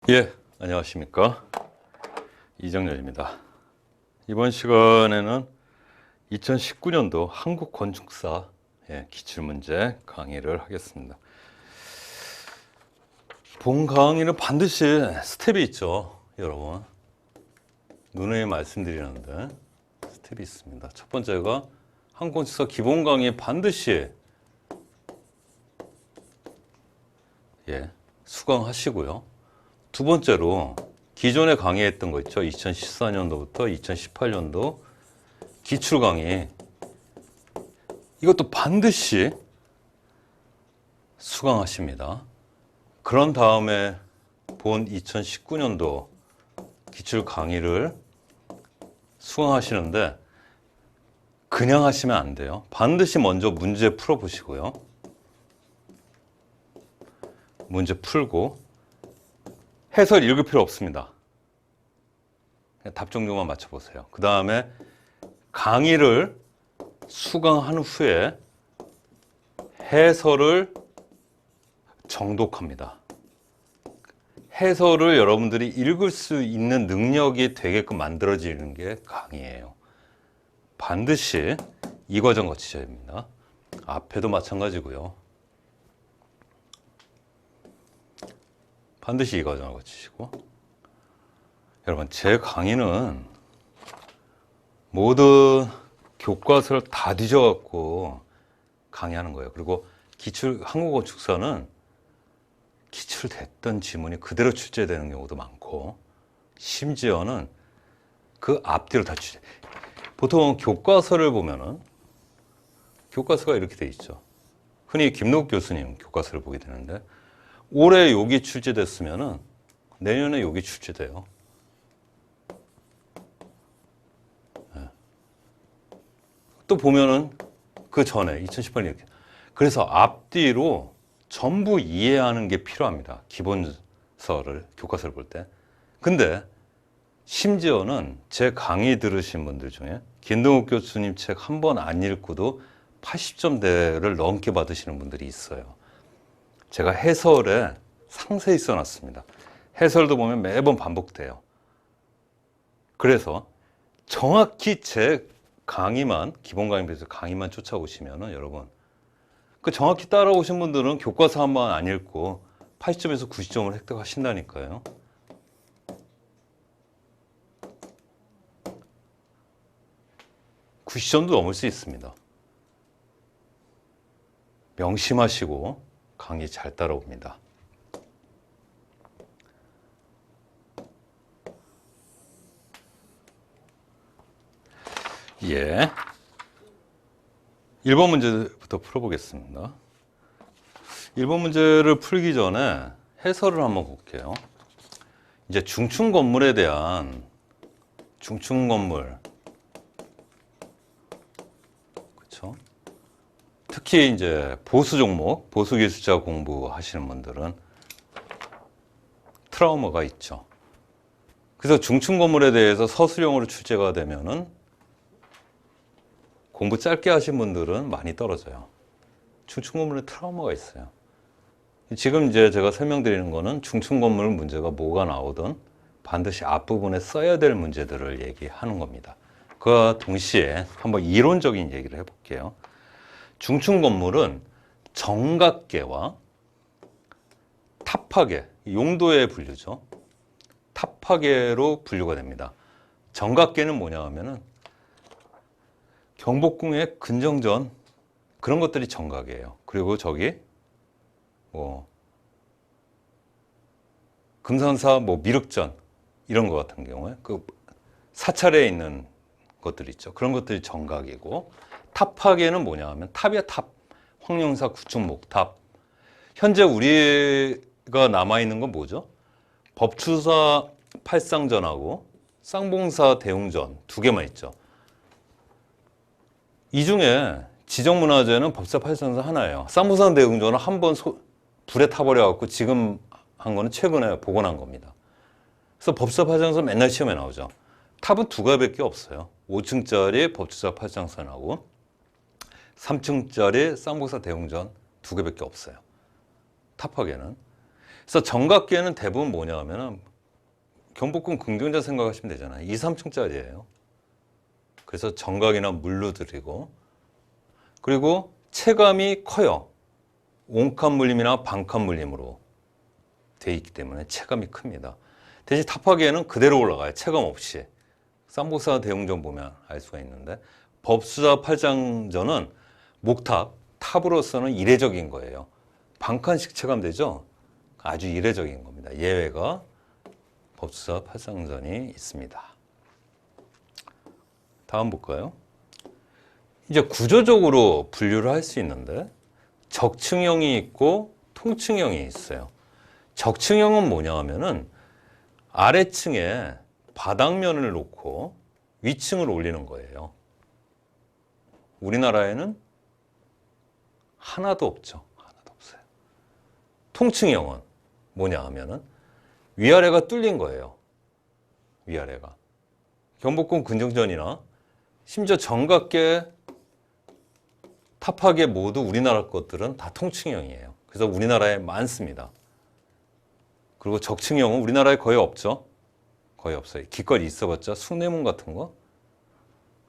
예, 안녕하십니까. 이정렬입니다. 이번 시간에는 2019년도 한국건축사 기출문제 강의를 하겠습니다. 본 강의는 반드시 스텝이 있죠, 여러분. 누누이 말씀드리는데 스텝이 있습니다. 첫 번째가 한국건축사 기본 강의 반드시 수강하시고요. 두 번째로 기존에 강의했던 거 있죠. 2014년도부터 2018년도 기출 강의, 이것도 반드시 수강하십니다. 그런 다음에 본 2019년도 기출 강의를 수강하시는데 그냥 하시면 안 돼요. 반드시 먼저 문제 풀어보시고요. 문제 풀고 해설 읽을 필요 없습니다. 그냥 답 정도만 맞춰보세요. 그 다음에 강의를 수강한 후에 해설을 정독합니다. 해설을 여러분들이 읽을 수 있는 능력이 되게끔 만들어지는 게 강의예요. 반드시 이 과정 거치셔야 됩니다. 앞에도 마찬가지고요. 반드시 이 과정을 거치시고, 여러분 제 강의는 모든 교과서를 다 뒤져갖고 강의하는 거예요. 그리고 한국건축사는 기출됐던 지문이 그대로 출제되는 경우도 많고, 심지어는 그 앞뒤로 다 출제. 보통 교과서를 보면은 교과서가 이렇게 돼 있죠. 흔히 김노국 교수님 교과서를 보게 되는데, 올해 여기 출제됐으면은 내년에 여기 출제돼요. 또 보면은 그 전에 2018년 이렇게. 그래서 앞뒤로 전부 이해하는 게 필요합니다. 기본서를, 교과서를 볼 때. 근데 심지어는 제 강의 들으신 분들 중에 김동욱 교수님 책 한 번 안 읽고도 80점대를 넘게 받으시는 분들이 있어요. 제가 해설에 상세히 써놨습니다. 해설도 보면 매번 반복돼요. 그래서 정확히 제 강의만, 기본 강의에서 강의만 쫓아오시면은 여러분, 그 정확히 따라오신 분들은 교과서 한 번 안 읽고 80점에서 90점을 획득하신다니까요. (90점도) 넘을 수 있습니다. 명심하시고 강의 잘 따라옵니다. 예. 1번 문제부터 풀어보겠습니다. 1번 문제를 풀기 전에 해설을 한번 볼게요. 이제 중층 건물에 대한 중층 건물, 그렇죠? 특히 이제 보수 종목, 보수 기술자 공부하시는 분들은 트라우마가 있죠. 그래서 중층 건물에 대해서 서술형으로 출제가 되면은 공부 짧게 하신 분들은 많이 떨어져요. 중층 건물에 트라우마가 있어요. 지금 이제 제가 설명드리는 거는 중층 건물 문제가 뭐가 나오든 반드시 앞부분에 써야 될 문제들을 얘기하는 겁니다. 그와 동시에 한번 이론적인 얘기를 해볼게요. 중층 건물은 정각계와 탑파계, 용도의 분류죠. 탑파계로 분류가 됩니다. 정각계는 뭐냐 하면은 경복궁의 근정전, 그런 것들이 정각이에요. 그리고 저기 뭐 금산사 미륵전 이런 것 같은 경우에 그 사찰에 있는 것들 있죠. 그런 것들이 정각이고, 탑파계는 뭐냐 하면 탑이야 탑. 황룡사 구층 목탑. 현재 우리가 남아있는 건 뭐죠? 법추사 팔상전하고 쌍봉사 대웅전 두 개만 있죠. 이 중에 지정문화재는 법사 팔상전 하나예요. 쌍봉사 대웅전은 한 번 불에 타버려갖고 지금 한 거는 최근에 복원한 겁니다. 그래서 법사 팔상전 맨날 시험에 나오죠. 탑은 두 가지밖에 없어요. 5층짜리 법추사 팔상선하고 3층짜리 쌍봉사 대웅전 두 개밖에 없어요. 탑하게는. 그래서 정각계는 대부분 뭐냐 하면은 경복궁 긍정자 생각하시면 되잖아요. 2, 3층짜리예요. 그래서 정각이나 물루들이고, 그리고 체감이 커요. 온칸 물림이나 반칸 물림으로 돼 있기 때문에 체감이 큽니다. 대신 탑하기에는 그대로 올라가요. 체감 없이. 쌍복사 대웅전 보면 알 수가 있는데, 법수자 팔장전은 목탑, 탑으로서는 이례적인 거예요. 반칸씩 체감되죠? 아주 이례적인 겁니다. 예외가 법수자 팔장전이 있습니다. 다음 볼까요? 이제 구조적으로 분류를 할 수 있는데, 적층형이 있고 통층형이 있어요. 적층형은 뭐냐 하면은 아래층에 바닥면을 놓고 위층을 올리는 거예요. 우리나라에는 하나도 없죠. 하나도 없어요. 통층형은 뭐냐 하면은 위아래가 뚫린 거예요. 위아래가. 경복궁 근정전이나 심지어 정각계, 탑하계 모두 우리나라 것들은 다 통층형이에요. 그래서 우리나라에 많습니다. 그리고 적층형은 우리나라에 거의 없죠. 거의 없어요. 기껏 있어봤자 숭례문 같은 거.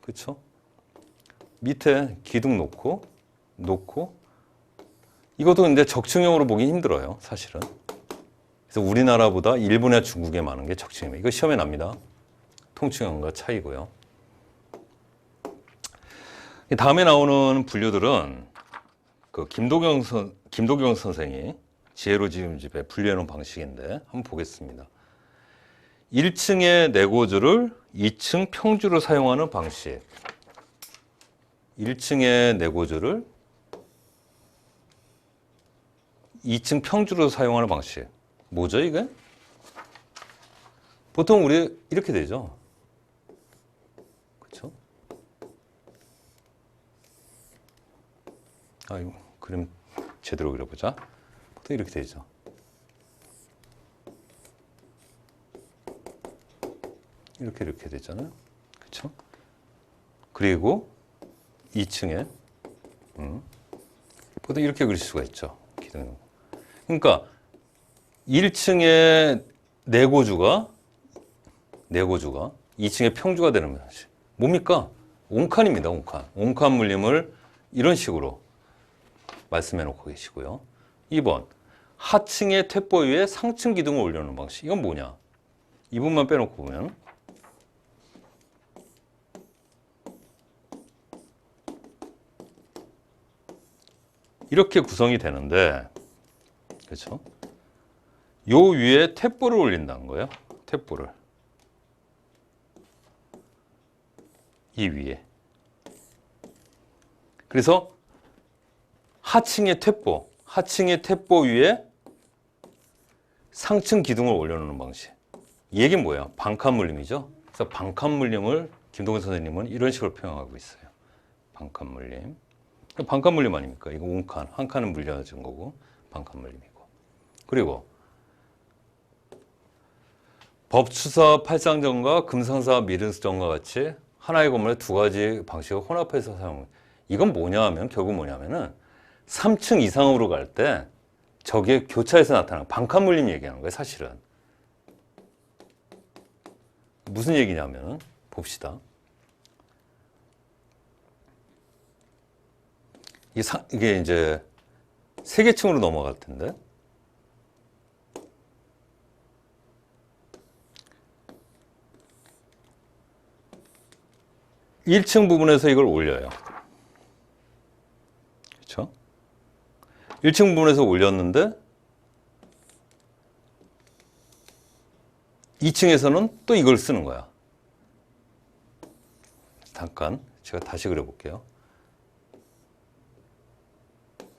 그렇죠? 밑에 기둥 놓고 이것도 근데 적층형으로 보기 힘들어요. 사실은. 그래서 우리나라보다 일본이나 중국에 많은 게 적층형. 이거 시험에 납니다. 통층형과 차이고요. 다음에 나오는 분류들은 그 김도경 선생이 지혜로 지은 집에 분류해 놓은 방식인데 한번 보겠습니다. 1층의 내고주를 2층 평주로 사용하는 방식. 1층의 내고주를 2층 평주로 사용하는 방식. 뭐죠, 이게? 보통 우리 이렇게 되죠. 그렇죠? 이거 그림 제대로 그려보자. 보통 이렇게 되죠. 이렇게 되잖아요. 그렇죠? 그리고 2층에 보통 이렇게 그릴 수가 있죠. 그러니까 1층의 내고주가 2층의 평주가 되는 것이 뭡니까? 온칸입니다. 온칸 물림을 이런 식으로 말씀해 놓고 계시고요. 2번 하층의 퇴보 위에 상층 기둥을 올려놓는 방식. 이건 뭐냐? 이 부분만 빼놓고 보면 이렇게 구성이 되는데, 그렇죠? 요 위에 탭보를 올린다는 거예요. 탭보를 이 위에. 그래서 하층의 탭보 위에 상층 기둥을 올려놓는 방식. 이 얘기는 뭐예요? 반칸 물림이죠. 그래서 반칸 물림을 김동근 선생님은 이런 식으로 표현하고 있어요. 반칸 물림. 반칸 물림 아닙니까? 이거 온칸, 한 칸은 물려진 거고 반칸 물림이고. 그리고 법수사 팔상전과 금상사 미륵전과 같이 하나의 건물에 두 가지 방식을 혼합해서 사용. 이건 뭐냐 하면 결국 뭐냐면은 3층 이상으로 갈 때 저게 교차해서 나타나는 반칸 물림 얘기하는 거예요. 사실은 무슨 얘기냐면 봅시다. 이게 이제 세개층으로 넘어갈 텐데, (1층) 부분에서 이걸 올려요. 그렇죠? 1층 부분에서 올렸는데 2층에서는 또 이걸 쓰는 거야. 잠깐 제가 다시 그려볼게요.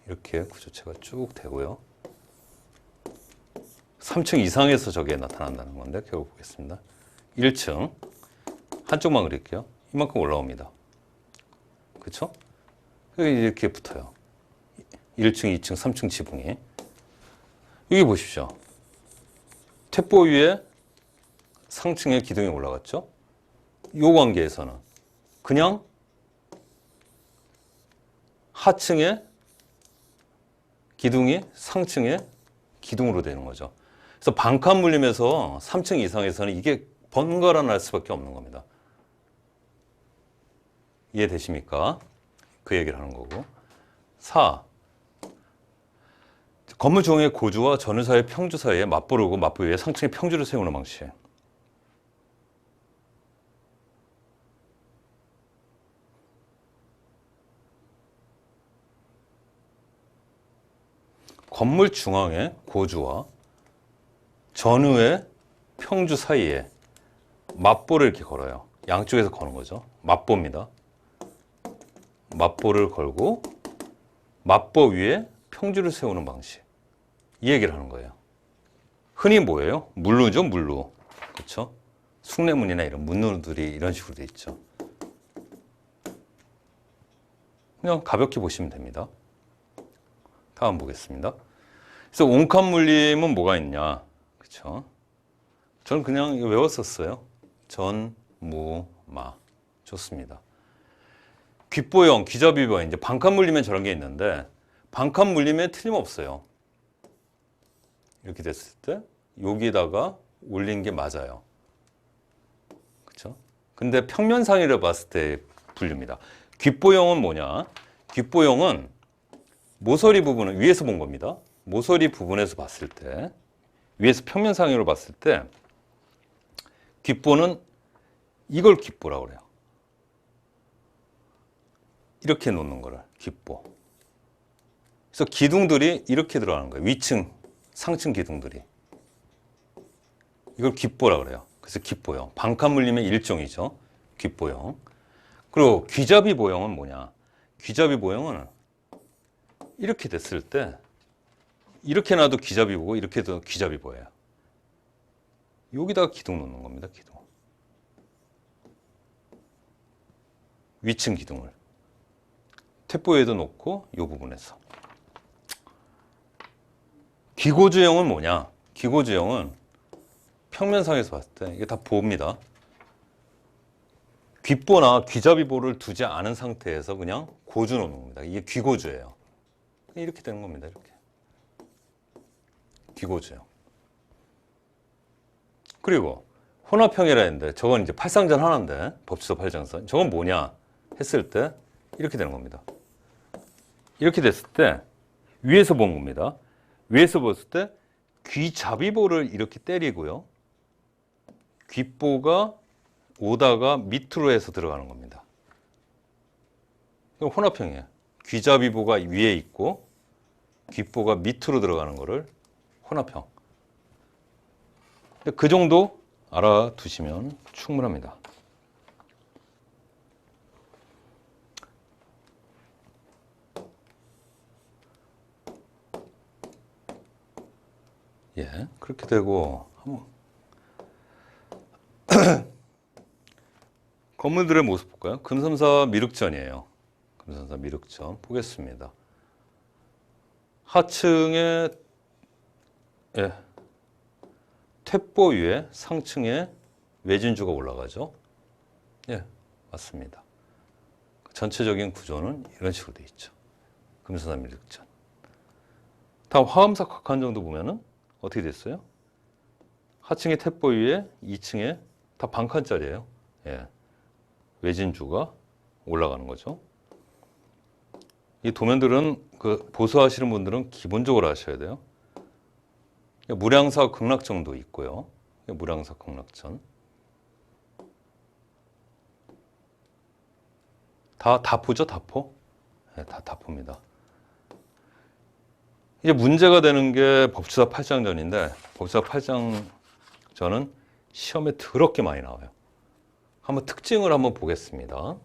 이렇게 구조체가 쭉 되고요. 3층 이상에서 저게 나타난다는 건데 결국 보겠습니다. 1층 한쪽만 그릴게요. 이만큼 올라옵니다. 그렇죠? 이렇게 붙어요. 1층, 2층, 3층 지붕이. 여기 보십시오. 탭보 위에 상층에 기둥이 올라갔죠? 이 관계에서는 그냥 하층에 기둥이 상층에 기둥으로 되는 거죠. 그래서 반칸 물림에서 3층 이상에서는 이게 번갈아 날 수밖에 없는 겁니다. 이해되십니까? 그 얘기를 하는 거고. 4. 건물 중의 고주와 전유사의 평주 사이에 맞부르고 맞부 위에 상층의 평주를 세우는 방식. 건물 중앙에 고주와 전후의 평주 사이에 맞보를 이렇게 걸어요. 양쪽에서 거는 거죠. 맞보입니다. 맞보를 걸고 맞보 위에 평주를 세우는 방식. 이 얘기를 하는 거예요. 흔히 뭐예요? 물루죠, 물루. 그렇죠? 숭례문이나 이런 문루들이 이런 식으로 돼 있죠. 그냥 가볍게 보시면 됩니다. 다음 보겠습니다. 그래서 온칸 물림은 뭐가 있냐? 그렇죠? 저는 그냥 이거 외웠었어요. 전, 무, 마. 좋습니다. 귓보형, 귀잡이보형. 이제 반칸 물림에 저런 게 있는데 반칸 물림에 틀림없어요. 이렇게 됐을 때 여기다가 올린 게 맞아요. 그렇죠? 근데 평면상의를 봤을 때 분류입니다. 귓보형은 뭐냐? 귓보형은 모서리 부분은 위에서 본 겁니다. 모서리 부분에서 봤을 때, 위에서 평면상으로 봤을 때 귓보는 이걸 귓보라고 그래요. 이렇게 놓는 거를 귓보. 그래서 기둥들이 이렇게 들어가는 거예요. 위층, 상층 기둥들이. 이걸 귓보라고 그래요. 그래서 귓보형. 반칸 물림의 일종이죠. 귓보형. 그리고 귀잡이 보형은 뭐냐? 귀잡이 보형은 이렇게 됐을 때 이렇게 놔도 귀잡이 보고 이렇게 해도 귀잡이 보여요. 여기다가 기둥 놓는 겁니다. 기둥. 위층 기둥을. 탭보에도 놓고 이 부분에서. 기고주형은 뭐냐? 기고주형은 평면상에서 봤을 때 이게 다 보입니다. 귓보나 귀잡이보를 두지 않은 상태에서 그냥 고주 놓는 겁니다. 이게 귀고주예요. 이렇게 되는 겁니다. 이렇게. 귀고주형. 그리고 혼합형이라 했는데 저건 이제 팔상전 하나인데 법치서 팔장선. 저건 뭐냐 했을 때 이렇게 되는 겁니다. 이렇게 됐을 때 위에서 본 겁니다. 위에서 봤을 때 귀잡이보를 이렇게 때리고요. 귓보가 오다가 밑으로 해서 들어가는 겁니다. 이건 혼합형이에요. 귀잡이보가 위에 있고 귓보가 밑으로 들어가는 거를 혼합형. 그 정도 알아두시면 충분합니다. 예, 그렇게 되고 한번 건물들의 모습 볼까요? 금섬사 미륵전이에요. 금섬사 미륵전 보겠습니다. 하층에 예, 탭보 위에 상층에 외진주가 올라가죠. 예, 맞습니다. 전체적인 구조는 이런 식으로 되어 있죠. 금섬사 미륵전. 다음 화엄사 각한 정도 보면은 어떻게 됐어요? 하층에 탭보 위에 2층에 다 반칸짜리예요. 예. 외진주가 올라가는 거죠. 이 도면들은 그 보수하시는 분들은 기본적으로 하셔야 돼요. 무량사 극락정도 있고요. 무량사 극락전. 다 다포죠, 다포? 네, 다 다포입니다. 이제 문제가 되는 게 법치사 8장전인데 법치사 8장전은 시험에 더럽게 많이 나와요. 한번 특징을 한번 보겠습니다.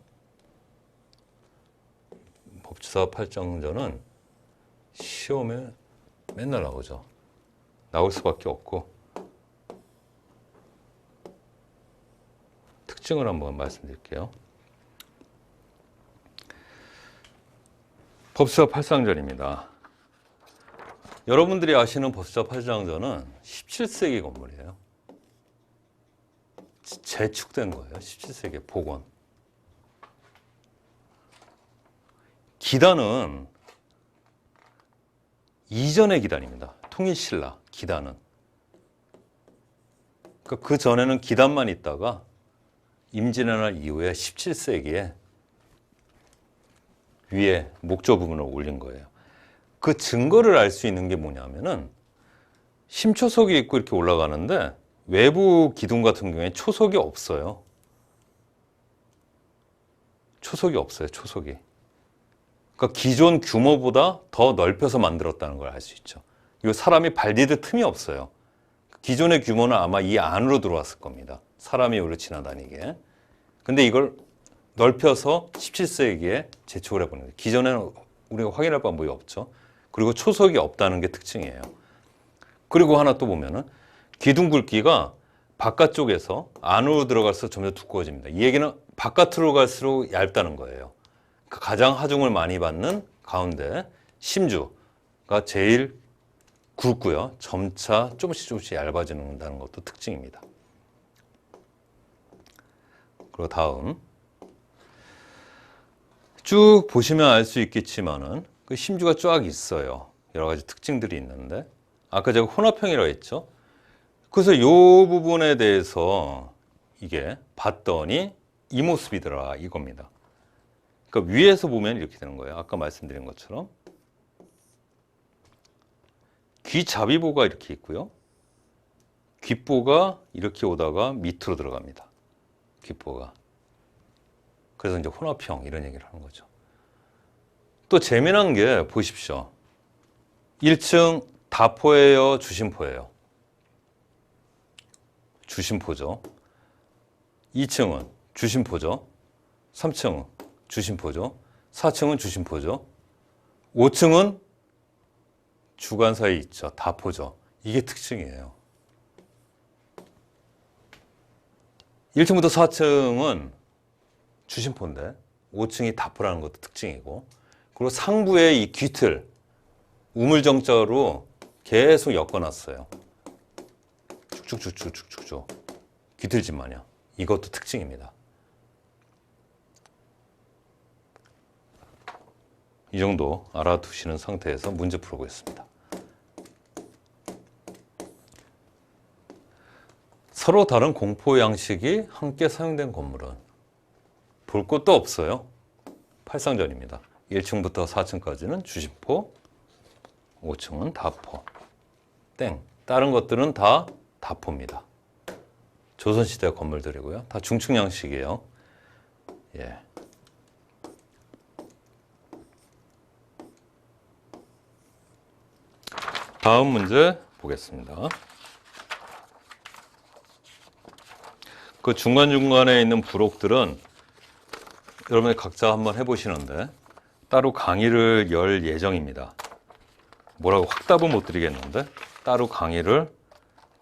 법치사 8장전은 시험에 맨날 나오죠. 나올 수밖에 없고 특징을 한번 말씀드릴게요. 법치사 8장전입니다. 여러분들이 아시는 법치사 8장전은 17세기 건물이에요. 재축된 거예요. 17세기 복원. 기단은 이전의 기단입니다. 통일신라, 기단은. 그러니까 그 전에는 기단만 있다가 임진의 날 이후에 17세기에 위에 목조 부분을 올린 거예요. 그 증거를 알 수 있는 게 뭐냐면은 심초석이 있고 이렇게 올라가는데 외부 기둥 같은 경우에 초석이 없어요. 초석이 없어요. 초석이. 그러니까 기존 규모보다 더 넓혀서 만들었다는 걸 알 수 있죠. 이 사람이 발 디딜 틈이 없어요. 기존의 규모는 아마 이 안으로 들어왔을 겁니다. 사람이 여기로 지나다니게. 근데 이걸 넓혀서 17세기에 재촉을 해보는 거예요. 기존에는 우리가 확인할 방법이 없죠. 그리고 초석이 없다는 게 특징이에요. 그리고 하나 또 보면은 기둥 굵기가 바깥쪽에서 안으로 들어갈수록 점점 두꺼워집니다. 이 얘기는 바깥으로 갈수록 얇다는 거예요. 가장 하중을 많이 받는 가운데 심주가 제일 굵고요. 점차 조금씩 얇아지는다는 것도 특징입니다. 그리고 다음 쭉 보시면 알 수 있겠지만은 그 심주가 쫙 있어요. 여러 가지 특징들이 있는데 아까 제가 혼합형이라고 했죠. 그래서 이 부분에 대해서 이게 봤더니 이 모습이더라 이겁니다. 그러니까 위에서 보면 이렇게 되는 거예요. 아까 말씀드린 것처럼 귀잡이보가 이렇게 있고요. 귓보가 이렇게 오다가 밑으로 들어갑니다. 귓보가. 그래서 이제 혼합형 이런 얘기를 하는 거죠. 또 재미난 게 보십시오. 1층 다포예요, 주심포예요? 주심포죠. 2층은 주심포죠. 3층은 주심포죠. 4층은 주심포죠. 5층은 주간 사이 있죠. 다포죠. 이게 특징이에요. 1층부터 4층은 주심포인데 5층이 다포라는 것도 특징이고, 그리고 상부에 이 귀틀 우물정자로 계속 엮어놨어요. 쭉쭉쭉쭉쭉쭉 귀틀집 마냥. 이것도 특징입니다. 이 정도 알아두시는 상태에서 문제 풀어보겠습니다. 서로 다른 공포 양식이 함께 사용된 건물은 볼 것도 없어요. 팔상전입니다. 1층부터 4층까지는 주심포, 5층은 다포. 땡. 다른 것들은 다 다포입니다. 조선시대 건물들이고요. 다 중층 양식이에요. 예. 다음 문제 보겠습니다. 그 중간중간에 있는 부록들은 여러분이 각자 한번 해보시는데 따로 강의를 열 예정입니다. 뭐라고 확답은 못 드리겠는데 따로 강의를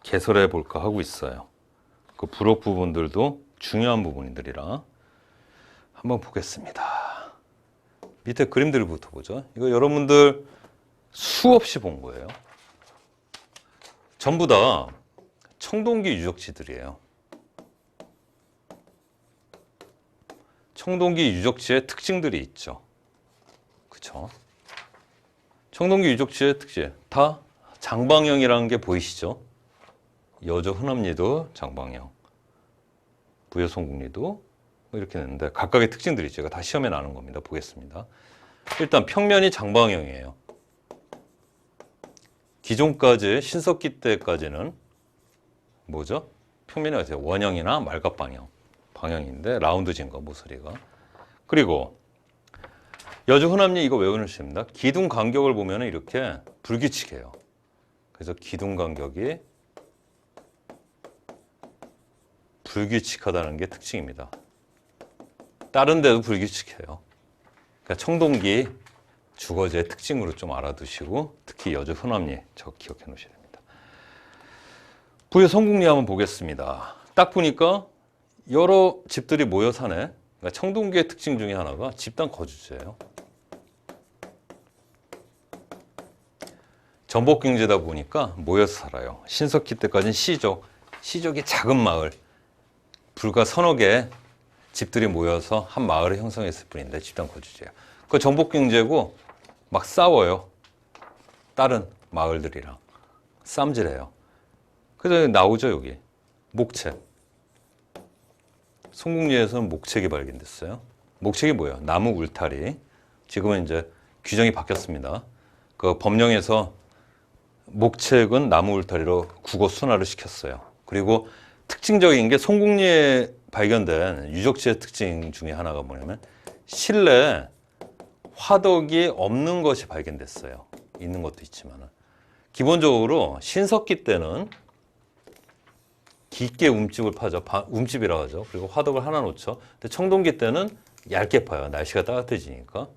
개설해 볼까 하고 있어요. 그 부록 부분들도 중요한 부분들이라 한번 보겠습니다. 밑에 그림들부터 보죠. 이거 여러분들 수없이 본 거예요. 전부 다 청동기 유적지들이에요. 청동기 유적지의 특징들이 있죠. 그쵸? 청동기 유적지의 특징 다 장방형이라는 게 보이시죠? 여주 흔암리도 장방형, 부여성국리도 이렇게 되는데 각각의 특징들이 제가 다 시험에 나눈 겁니다. 보겠습니다. 일단 평면이 장방형이에요. 기존까지 신석기 때까지는 뭐죠? 평면이 어때요? 원형이나 말갑방형 방향인데 라운드진 거 모서리가. 그리고 여주 흔암리 이거 외우시면 됩니다. 기둥 간격을 보면 이렇게 불규칙해요. 그래서 기둥 간격이 불규칙하다는 게 특징입니다. 다른 데도 불규칙해요. 그러니까 청동기 주거지의 특징으로 좀 알아두시고 특히 여주 흔암리 저 기억해 놓으셔야 됩니다. 부여 성국리 한번 보겠습니다. 딱 보니까 여러 집들이 모여 사네. 그러니까 청동기의 특징 중에 하나가 집단 거주지예요. 전복경제다 보니까 모여서 살아요. 신석기 때까지는 시족, 시족이 작은 마을, 불과 서너 개의 집들이 모여서 한 마을을 형성했을 뿐인데 집단 거주지예요. 그 전복경제고 막 싸워요. 다른 마을들이랑. 쌈질해요. 그래서 나오죠, 여기. 목책. 송국리에서는 목책이 발견됐어요. 목책이 뭐예요? 나무 울타리. 지금은 이제 규정이 바뀌었습니다. 그 법령에서 목책은 나무 울타리로 국어 순화를 시켰어요. 그리고 특징적인 게 송국리에 발견된 유적지의 특징 중에 하나가 뭐냐면 실내에 화덕이 없는 것이 발견됐어요. 있는 것도 있지만 기본적으로 신석기 때는 깊게 움집을 파죠. 움집이라고 하죠. 그리고 화덕을 하나 놓죠. 근데 청동기 때는 얇게 파요. 날씨가 따뜻해지니까.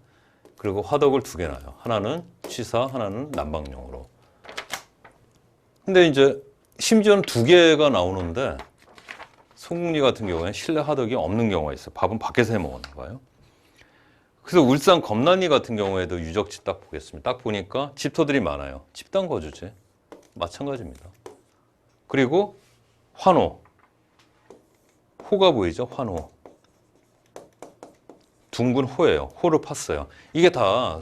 그리고 화덕을 두 개 놔요. 하나는 취사, 하나는 난방용으로. 근데 이제 심지어는 두 개가 나오는데 송국리 같은 경우에는 실내 화덕이 없는 경우가 있어요. 밥은 밖에서 해 먹었나 봐요. 그래서 울산 검란리 같은 경우에도 유적지 딱 보겠습니다. 딱 보니까 집터들이 많아요. 집단 거주지. 마찬가지입니다. 그리고 환호. 호가 보이죠? 환호. 둥근 호예요. 호를 팠어요. 이게 다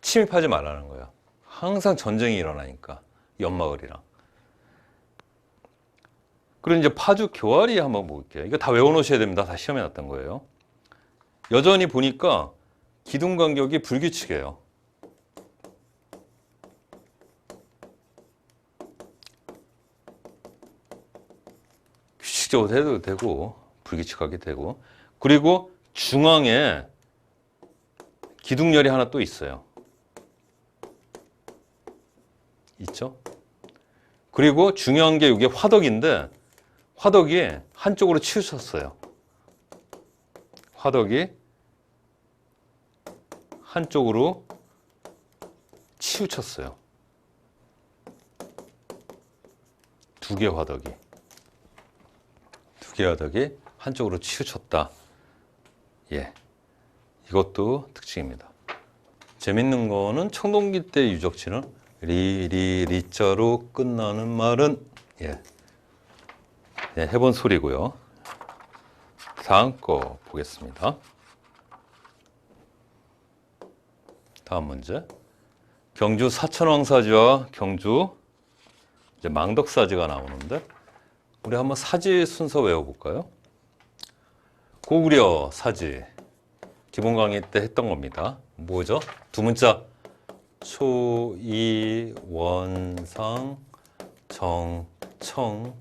침입하지 말라는 거예요. 항상 전쟁이 일어나니까. 연마을이랑. 그리고 이제 파주 교활이 한번 볼게요. 이거 다 외워놓으셔야 됩니다. 다 시험에 났던 거예요. 여전히 보니까 기둥 간격이 불규칙해요. 규칙적으로 해도 되고 불규칙하게 되고 그리고 중앙에 기둥열이 하나 또 있어요. 있죠? 그리고 중요한 게 이게 화덕인데 화덕이 한쪽으로 치우쳤어요. 화덕이 한쪽으로 치우쳤어요. 두 개 화덕이 한쪽으로 치우쳤다. 예, 이것도 특징입니다. 재밌는 거는 청동기 때 유적지는 리자로 끝나는 말은 예, 해본 소리고요. 다음 거 보겠습니다. 다음 문제. 경주 사천왕사지와 경주 이제 망덕사지가 나오는데 우리 한번 사지 순서 외워볼까요? 고구려 사지 기본 강의 때 했던 겁니다. 뭐죠? 두 문자 초이 원상 정청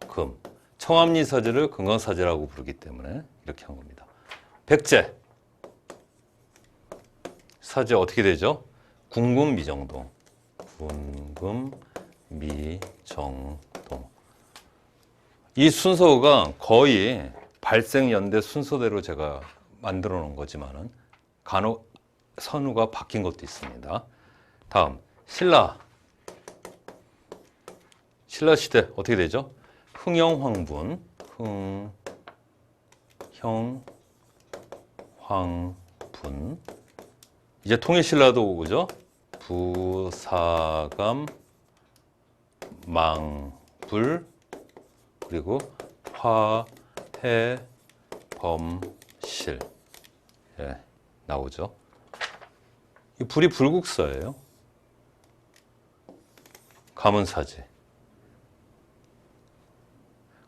금 청암리 사지를 금강사지라고 부르기 때문에 이렇게 한 겁니다. 백제 사지 어떻게 되죠? 궁금 미정동 궁금 미정동 이 순서가 거의 발생 연대 순서대로 제가 만들어 놓은 거지만은 간혹 선우가 바뀐 것도 있습니다. 다음 신라 시대 어떻게 되죠? 흥영황분 흥형황분 이제 통일신라도 오죠? 부사감 망불 그리고 화해범실 예, 나오죠. 이 불이 불국사예요. 가문사지.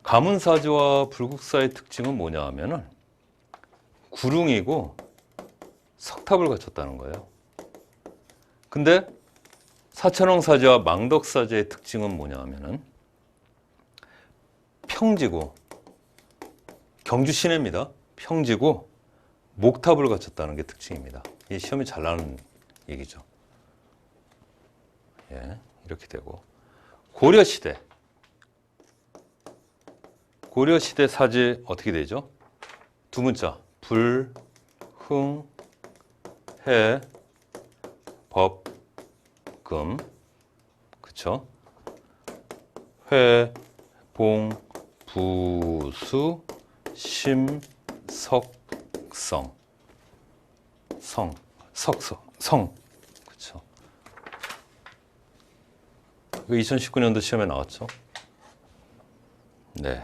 가문사지와 불국사의 특징은 뭐냐 하면은 구릉이고 석탑을 갖췄다는 거예요. 근데 사천왕사지와 망덕사지의 특징은 뭐냐 하면은 평지고 경주 시내입니다. 평지고 목탑을 갖췄다는 게 특징입니다. 이 시험이 잘 나오는 얘기죠. 예, 이렇게 되고 고려시대 사지 어떻게 되죠? 두 문자 불, 흥, 해, 법, 금 그쵸? 회, 봉, 부수, 심, 석, 성 그쵸? 이거 2019년도 시험에 나왔죠? 네.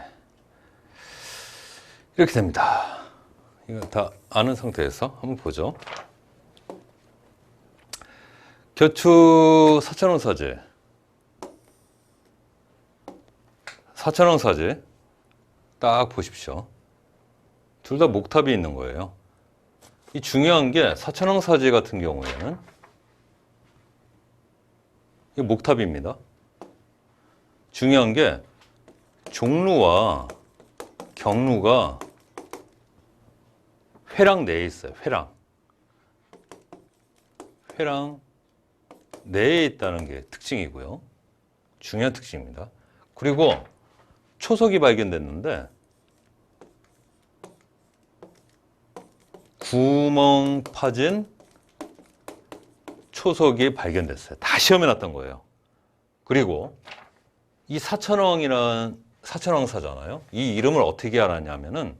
이렇게 됩니다. 이거 다 아는 상태에서 한번 보죠. 겨추 사천왕사지 사천왕사지 딱 보십시오. 둘 다 목탑이 있는 거예요. 이 중요한 게 사천왕사지 같은 경우에는 이 목탑입니다. 중요한 게 종루와 경루가 회랑 내에 있어요. 회랑 내에 있다는 게 특징이고요. 중요한 특징입니다. 그리고 초석이 발견됐는데 구멍 파진 초석이 발견됐어요. 다 시험해 놨던 거예요. 그리고 이 사천왕이라는 사천왕사잖아요. 이 이름을 어떻게 알았냐면은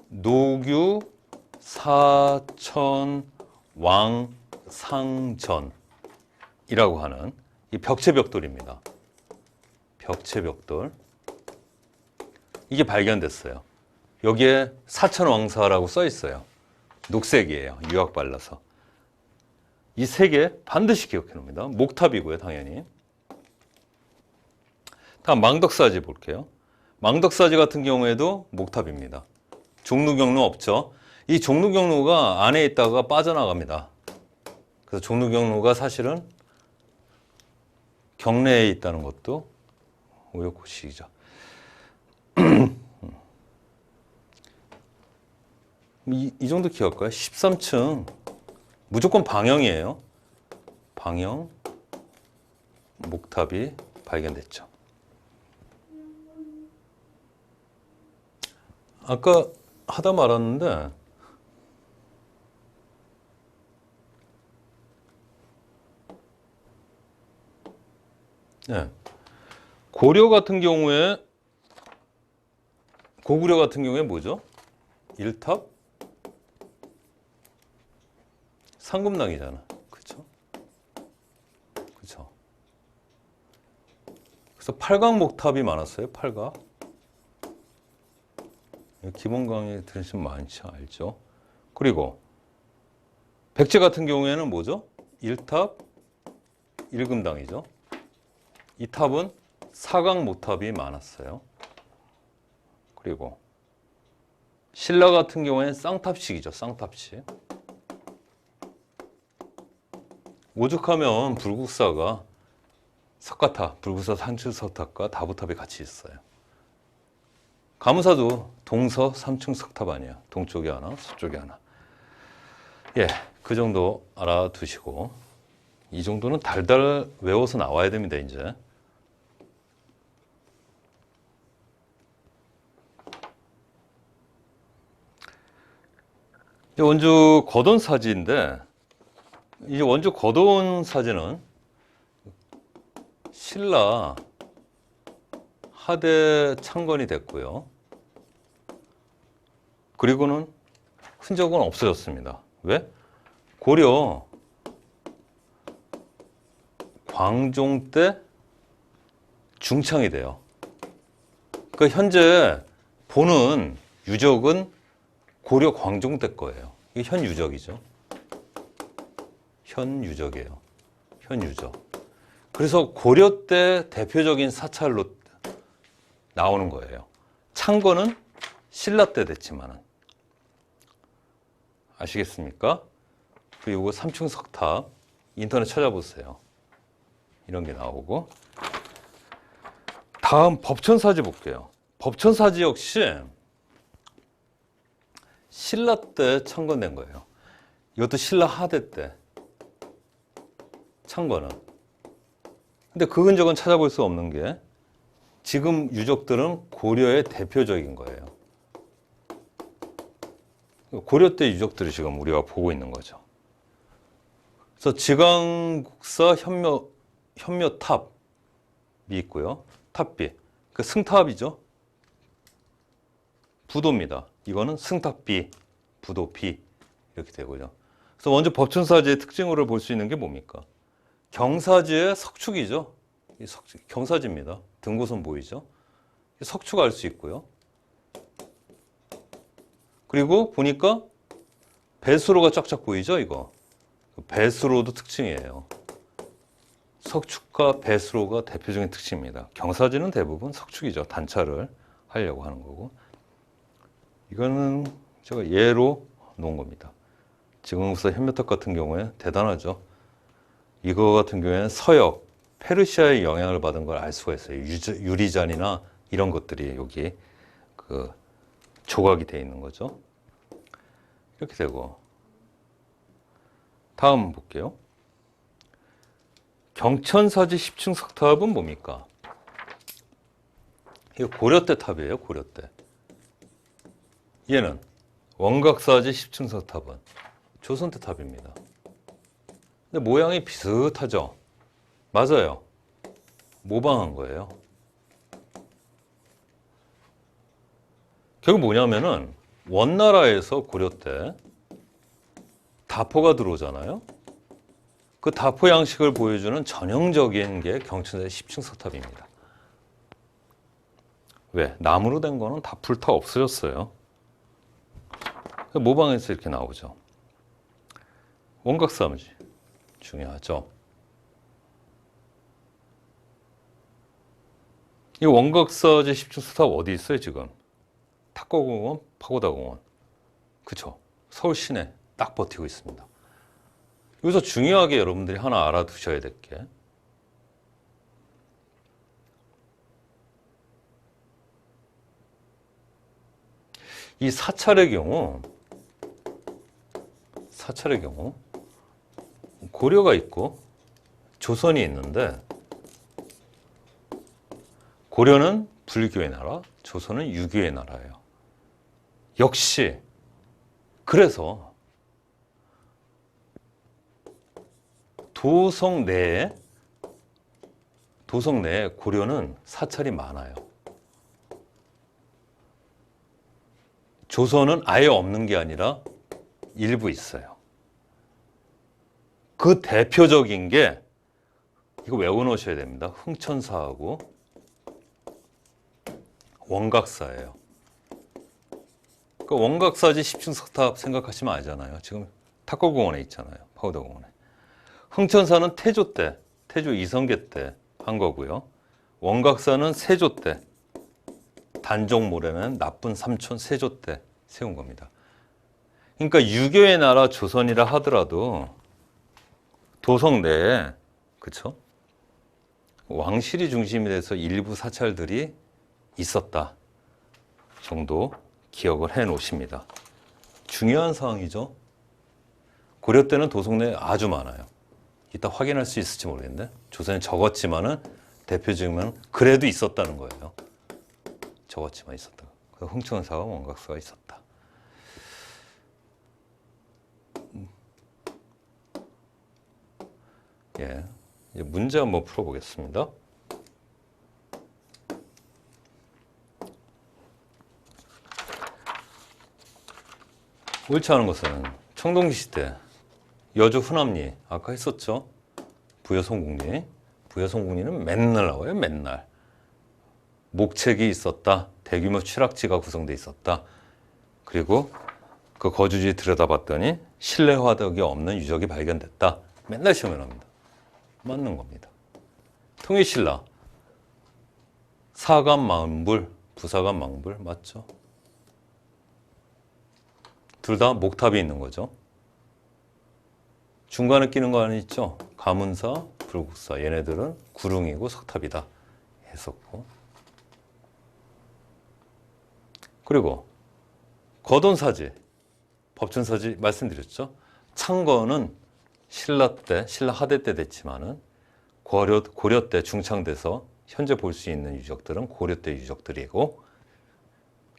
노규 사천왕상전이라고 하는 이 벽체벽돌입니다. 벽체벽돌. 이게 발견됐어요. 여기에 사천왕사라고 써 있어요. 녹색이에요. 유약 발라서. 이 세 개 반드시 기억해 놓습니다. 목탑이고요, 당연히. 다음 망덕사지 볼게요. 망덕사지 같은 경우에도 목탑입니다. 종루경루 없죠. 이 종루경루가 안에 있다가 빠져나갑니다. 그래서 종루경루가 사실은 경내에 있다는 것도 우여곡절이죠. 이 정도 기억할까요? 13층 무조건 방형이에요. 방형 목탑이 발견됐죠. 아까 하다 말았는데 네. 고구려 같은 경우에 뭐죠? 1탑 상금락이잖아. 그쵸? 그래서 팔각목탑이 많았어요. 팔각. 기본 강의 들으시면 많죠. 알죠? 그리고 백제 같은 경우에는 뭐죠? 1탑 1금당이죠. 이 탑은 사각목탑이 많았어요. 그리고 신라 같은 경우에는 쌍탑식이죠. 쌍탑식. 오죽하면 불국사가 석가탑, 불국사 산층석탑과 다부탑이 같이 있어요. 가무사도 동서 삼층 석탑 아니야. 동쪽에 하나, 서쪽에 하나. 예, 그 정도 알아두시고 이 정도는 달달 외워서 나와야 됩니다. 이제 원주 거돈사지인데 이 원주 거돈사지는 신라 하대 창건이 됐고요. 그리고는 흔적은 없어졌습니다. 왜? 고려 광종 때 중창이 돼요. 그 현재 보는 유적은 고려 광종 때 거예요. 이게 현 유적이죠. 현 유적이에요. 현 유적. 그래서 고려 때 대표적인 사찰로 나오는 거예요. 창건은 신라 때 됐지만은. 아시겠습니까? 그리고 삼층 석탑 인터넷 찾아보세요. 이런 게 나오고. 다음 법천사지 볼게요. 법천사지 역시 신라 때 창건된 거예요. 이것도 신라 하대 때 창건은. 근데 그 흔적은 찾아볼 수 없는 게 지금 유적들은 고려의 대표적인 거예요. 고려 때 유적들을 지금 우리가 보고 있는 거죠. 그래서 지강국사 현묘탑이 있고요. 탑비. 그 승탑이죠. 부도입니다. 이거는 승탑비, 부도비 이렇게 되고요. 그래서 먼저 법천사지의 특징으로 볼 수 있는 게 뭡니까? 경사지의 석축이죠. 이 경사지입니다. 등고선 보이죠? 석축 알 수 있고요. 그리고 보니까 배수로가 쫙쫙 보이죠, 이거. 배수로도 특징이에요. 석축과 배수로가 대표적인 특징입니다. 경사지는 대부분 석축이죠. 단차를 하려고 하는 거고. 이거는 제가 예로 놓은 겁니다. 지금부터 현메탑 같은 경우에 대단하죠. 이거 같은 경우에는 서역, 페르시아의 영향을 받은 걸 알 수가 있어요. 유리잔이나 이런 것들이 여기 그 조각이 되어 있는 거죠. 이렇게 되고, 다음 볼게요. 경천사지 10층 석탑은 뭡니까? 이거 고려때 탑이에요, 고려때. 얘는 원각사지 10층 석탑은 조선때 탑입니다. 근데 모양이 비슷하죠? 맞아요. 모방한 거예요. 결국 뭐냐면은 원나라에서 고려 때 다포가 들어오잖아요. 그 다포 양식을 보여주는 전형적인 게 경천사지 10층 석탑입니다. 왜? 나무로 된 거는 다 불타 없어졌어요. 모방해서 이렇게 나오죠. 원각사지 중요하죠. 이 원각사지 10층 석탑 어디 있어요 지금? 탁구공원, 파고다공원. 그쵸? 서울 시내 딱 버티고 있습니다. 여기서 중요하게 여러분들이 하나 알아두셔야 될 게, 이 사찰의 경우 고려가 있고 조선이 있는데, 고려는 불교의 나라, 조선은 유교의 나라예요. 역시 그래서 도성 내에 고려는 사찰이 많아요. 조선은 아예 없는 게 아니라 일부 있어요. 그 대표적인 게 이거 외워놓으셔야 됩니다. 흥천사하고 원각사예요. 그 원각사지 10층 석탑 생각하시면 알잖아요. 지금 탁골공원에 있잖아요. 파우더공원에. 흥천사는 태조 때, 태조 이성계 때 한 거고요. 원각사는 세조 때, 단종모래는 나쁜 삼촌 세조 때 세운 겁니다. 그러니까 유교의 나라 조선이라 하더라도 도성 내에, 그쵸? 왕실이 중심이 돼서 일부 사찰들이 있었다 정도 기억을 해 놓으십니다. 중요한 사항이죠. 고려 때는 도성 내에 아주 많아요. 이따 확인할 수 있을지 모르겠는데 조선에 적었지만은 대표적이면 그래도 있었다는 거예요. 적었지만 있었다. 흥천사와 원각사가 있었다. 예, 이제 문제 한번 풀어보겠습니다. 옳지 않은 것은 청동기 시대 여주 훈암리 아까 했었죠. 부여성국리. 부여성국리는 맨날 나와요. 맨날. 목책이 있었다. 대규모 취락지가 구성돼 있었다. 그리고 그 거주지 들여다봤더니 실내 화덕이 없는 유적이 발견됐다. 맨날 시험에 나옵니다. 맞는 겁니다. 통일신라 사감 망불, 부사감 망불 맞죠? 둘 다 목탑이 있는 거죠. 중간에 끼는 거 하나 있죠? 가문사, 불국사. 얘네들은 구릉이고 석탑이다 했었고. 그리고 거돈사지, 법천사지 말씀드렸죠? 창거는 신라 때, 신라 하대 때 됐지만은 고려 때 중창돼서 현재 볼 수 있는 유적들은 고려 때 유적들이고,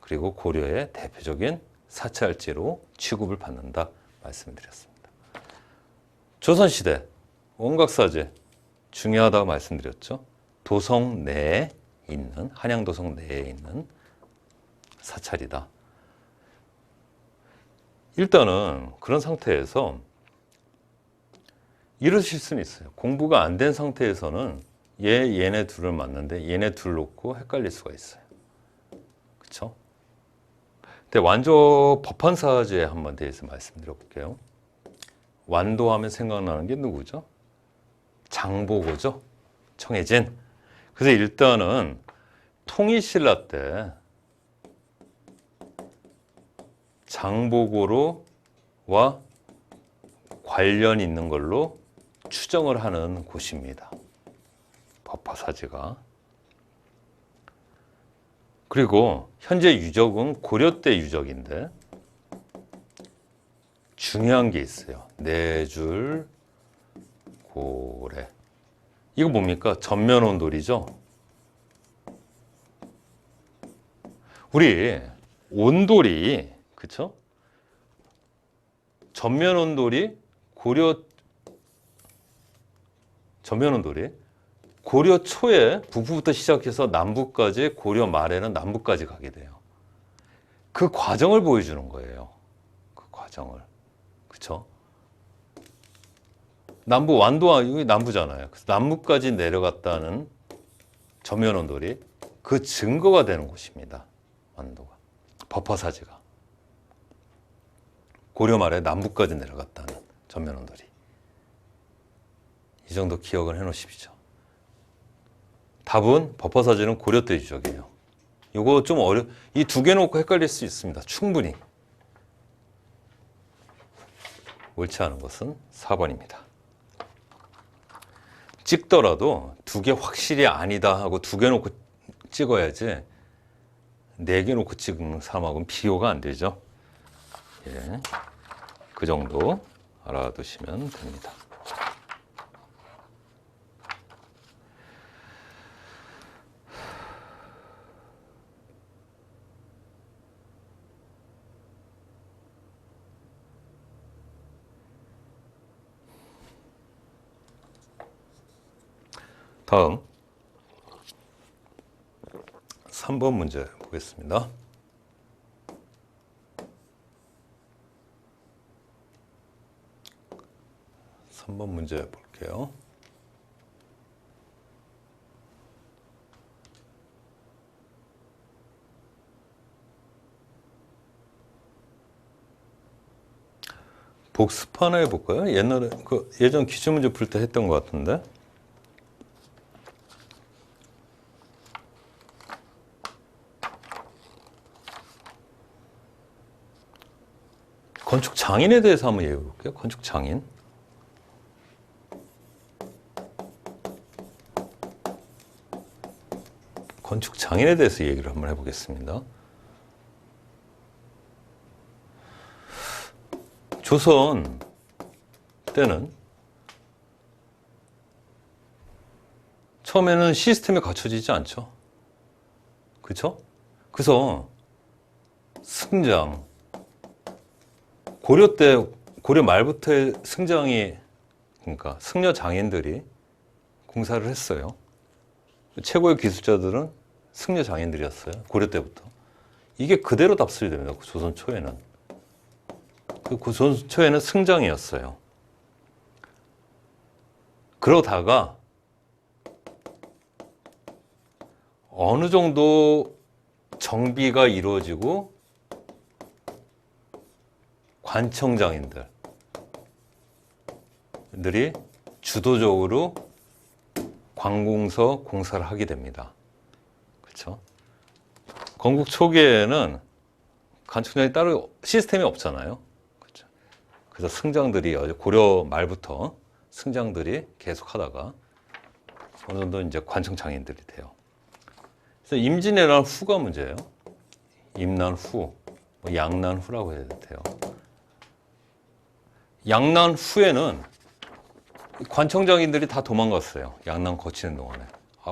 그리고 고려의 대표적인 사찰지로 취급을 받는다 말씀드렸습니다. 조선시대 원각사제 중요하다고 말씀드렸죠. 도성 내에 있는, 한양도성 내에 있는 사찰이다. 일단은 그런 상태에서 이러실 수는 있어요. 공부가 안 된 상태에서는 얘네 둘을 맞는데 얘네 둘 놓고 헷갈릴 수가 있어요. 그렇죠? 근데 완조 법한사제에 한번 대해서 말씀드려 볼게요. 완도하면 생각나는 게 누구죠? 장보고죠. 청해진. 그래서 일단은 통일신라 때 장보고로와 관련 있는 걸로 추정을 하는 곳입니다. 법화사지가. 그리고 현재 유적은 고려 때 유적인데 중요한 게 있어요. 내줄 고래. 이거 뭡니까? 전면온돌이죠. 우리 온돌이, 그쵸? 전면온돌이 고려 초에 북부부터 시작해서 남부까지, 고려 말에는 남부까지 가게 돼요. 그 과정을 보여주는 거예요. 그 과정을. 그쵸? 남부, 완도가 여기 남부잖아요. 그래서 남부까지 내려갔다는 전면온돌이 그 증거가 되는 곳입니다. 완도가. 법화사지가. 고려 말에 남부까지 내려갔다는 전면온돌이. 이 정도 기억을 해 놓으십시오. 답은 법화사지는 고려 때 유적이에요. 이거 좀 이 두 개 놓고 헷갈릴 수 있습니다. 충분히. 옳지 않은 것은 4번입니다. 찍더라도 두 개 확실히 아니다 하고 두 개 놓고 찍어야지, 네 개 놓고 찍은 사람하고는 비교가 안 되죠. 예, 그 정도 알아두시면 됩니다. 다음 3번 문제 보겠습니다. 한번 문제 볼게요. 복습 하나 해볼까요? 옛날에 예전 기출문제 풀 때 했던 것 같은데. 건축 장인에 대해서 한번 얘기해 볼게요. 건축 장인. 건축 장인에 대해서 얘기를 한번 해보겠습니다. 조선 때는 처음에는 시스템이 갖춰지지 않죠. 그렇죠? 그래서 승장, 고려 말부터의 승장이, 그러니까 승려 장인들이 공사를 했어요. 최고의 기술자들은 승려 장인들이었어요. 고려 때부터. 이게 그대로 답습이 됩니다. 조선 초에는. 그 조선 초에는 승장이었어요. 그러다가 어느 정도 정비가 이루어지고 관청장인들이 주도적으로 관공서 공사를 하게 됩니다. 그렇죠? 건국 초기에는 관청장이 따로 시스템이 없잖아요. 그렇죠? 그래서 승장들이 고려 말부터 승장들이 계속 하다가 어느 정도 이제 관청장인들이 돼요. 그래서 임진왜란 후가 문제예요. 임난 후, 양난 후라고 해야 돼요. 양난 후에는 관청장인들이 다 도망갔어요. 양난 거치는 동안에.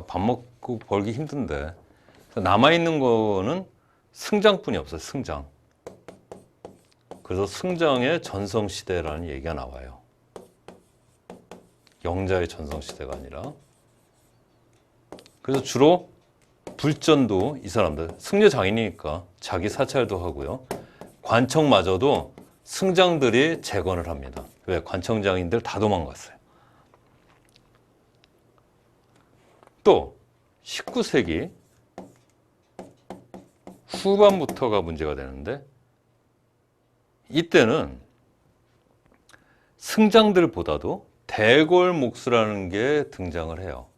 밥 먹고 벌기 힘든데. 남아있는 거는 승장뿐이 없어요. 승장. 그래서 승장의 전성시대라는 얘기가 나와요. 영자의 전성시대가 아니라. 그래서 주로 불전도 이 사람들, 승려 장인이니까 자기 사찰도 하고요. 관청마저도 승장들이 재건을 합니다. 왜? 관청장인들 다 도망갔어요. 또 19세기 후반부터가 문제가 되는데, 이때는 승장들보다도 대궐목수라는 게 등장을 해요.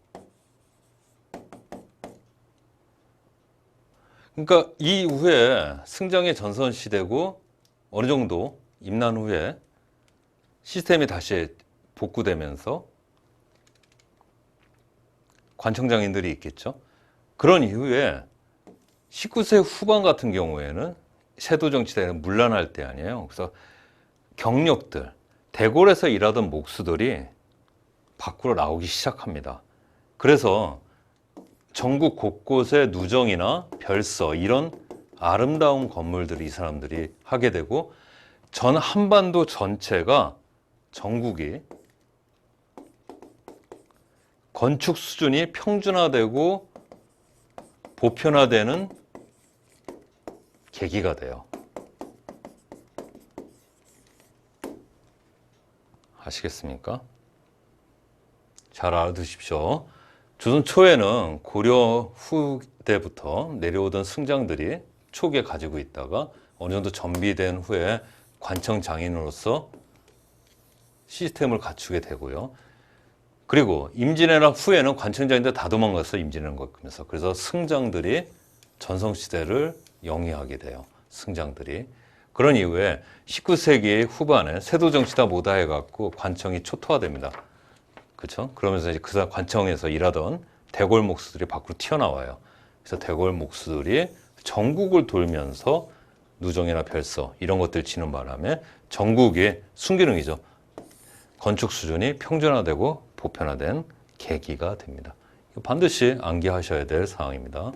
그러니까 이후에 승정의 전성시대고 어느 정도 임난 후에 시스템이 다시 복구되면서 관청장인들이 있겠죠. 그런 이후에 19세 후반 같은 경우에는 세도 정치대가 문란할 때 아니에요. 그래서 경력들, 대궐에서 일하던 목수들이 밖으로 나오기 시작합니다. 그래서 전국 곳곳에 누정이나 별서 이런 아름다운 건물들이 이 사람들이 하게 되고 전 한반도 전체가 전국이 건축 수준이 평준화되고 보편화되는 계기가 돼요. 아시겠습니까? 잘 알아두십시오. 조선 초에는 고려 후대부터 내려오던 승장들이 초기에 가지고 있다가 어느 정도 정비된 후에 관청 장인으로서 시스템을 갖추게 되고요. 그리고 임진왜란 후에는 관청장인들 다 도망가서 임진왜란 겪으면서 그래서 승장들이 전성시대를 영위하게 돼요. 승장들이. 그런 이후에 19세기 후반에 세도정치다 뭐다 해갖고 관청이 초토화됩니다. 그렇죠? 그러면서 이제 그 관청에서 일하던 대궐 목수들이 밖으로 튀어나와요. 그래서 대궐 목수들이 전국을 돌면서 누정이나 별서 이런 것들 지는 바람에 전국의 순기능이죠. 건축 수준이 평준화되고 보편화된 계기가 됩니다. 반드시 암기하셔야 될 사항입니다.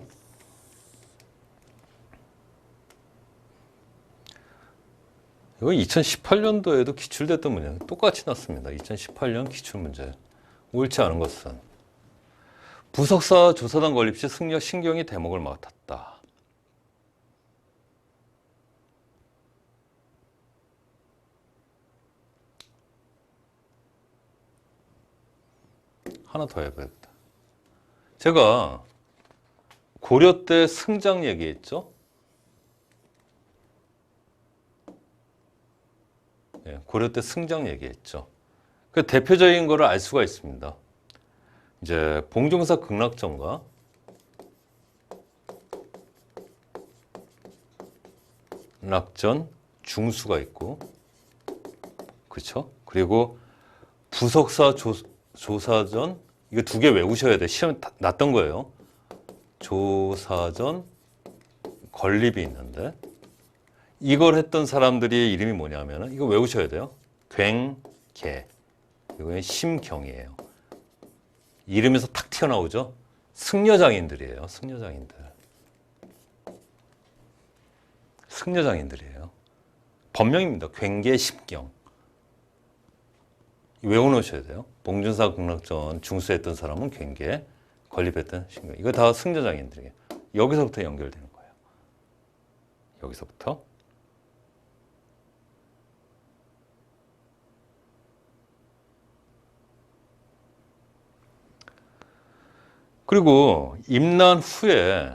이거 2018년도에도 기출됐던 문제 똑같이 났습니다. 2018년 기출문제. 옳지 않은 것은 부석사 조사단 건립 시 승려 신경이 대목을 맡았다. 하나 더 해봐야겠다. 제가 고려 때 승장 얘기했죠? 네, 고려 때 승장 얘기했죠. 그 대표적인 거를 알 수가 있습니다. 이제 봉종사 극락전과 낙전 중수가 있고, 그렇죠? 그리고 부석사 조사전 이거 두 개 외우셔야 돼. 시험 났던 거예요. 조사전 건립이 있는데 이걸 했던 사람들이 이름이 뭐냐면은 이거 외우셔야 돼요. 굉계. 이거는 심경이에요. 이름에서 탁 튀어나오죠. 승려장인들이에요. 승려장인들. 승려장인들이에요. 법명입니다. 굉계 심경. 외워놓으셔야 돼요. 봉준사 극락전 중수했던 사람은 굉계, 건립했던 심경. 이거 다 승려장인들이에요. 여기서부터 연결되는 거예요. 여기서부터. 그리고 임난 후에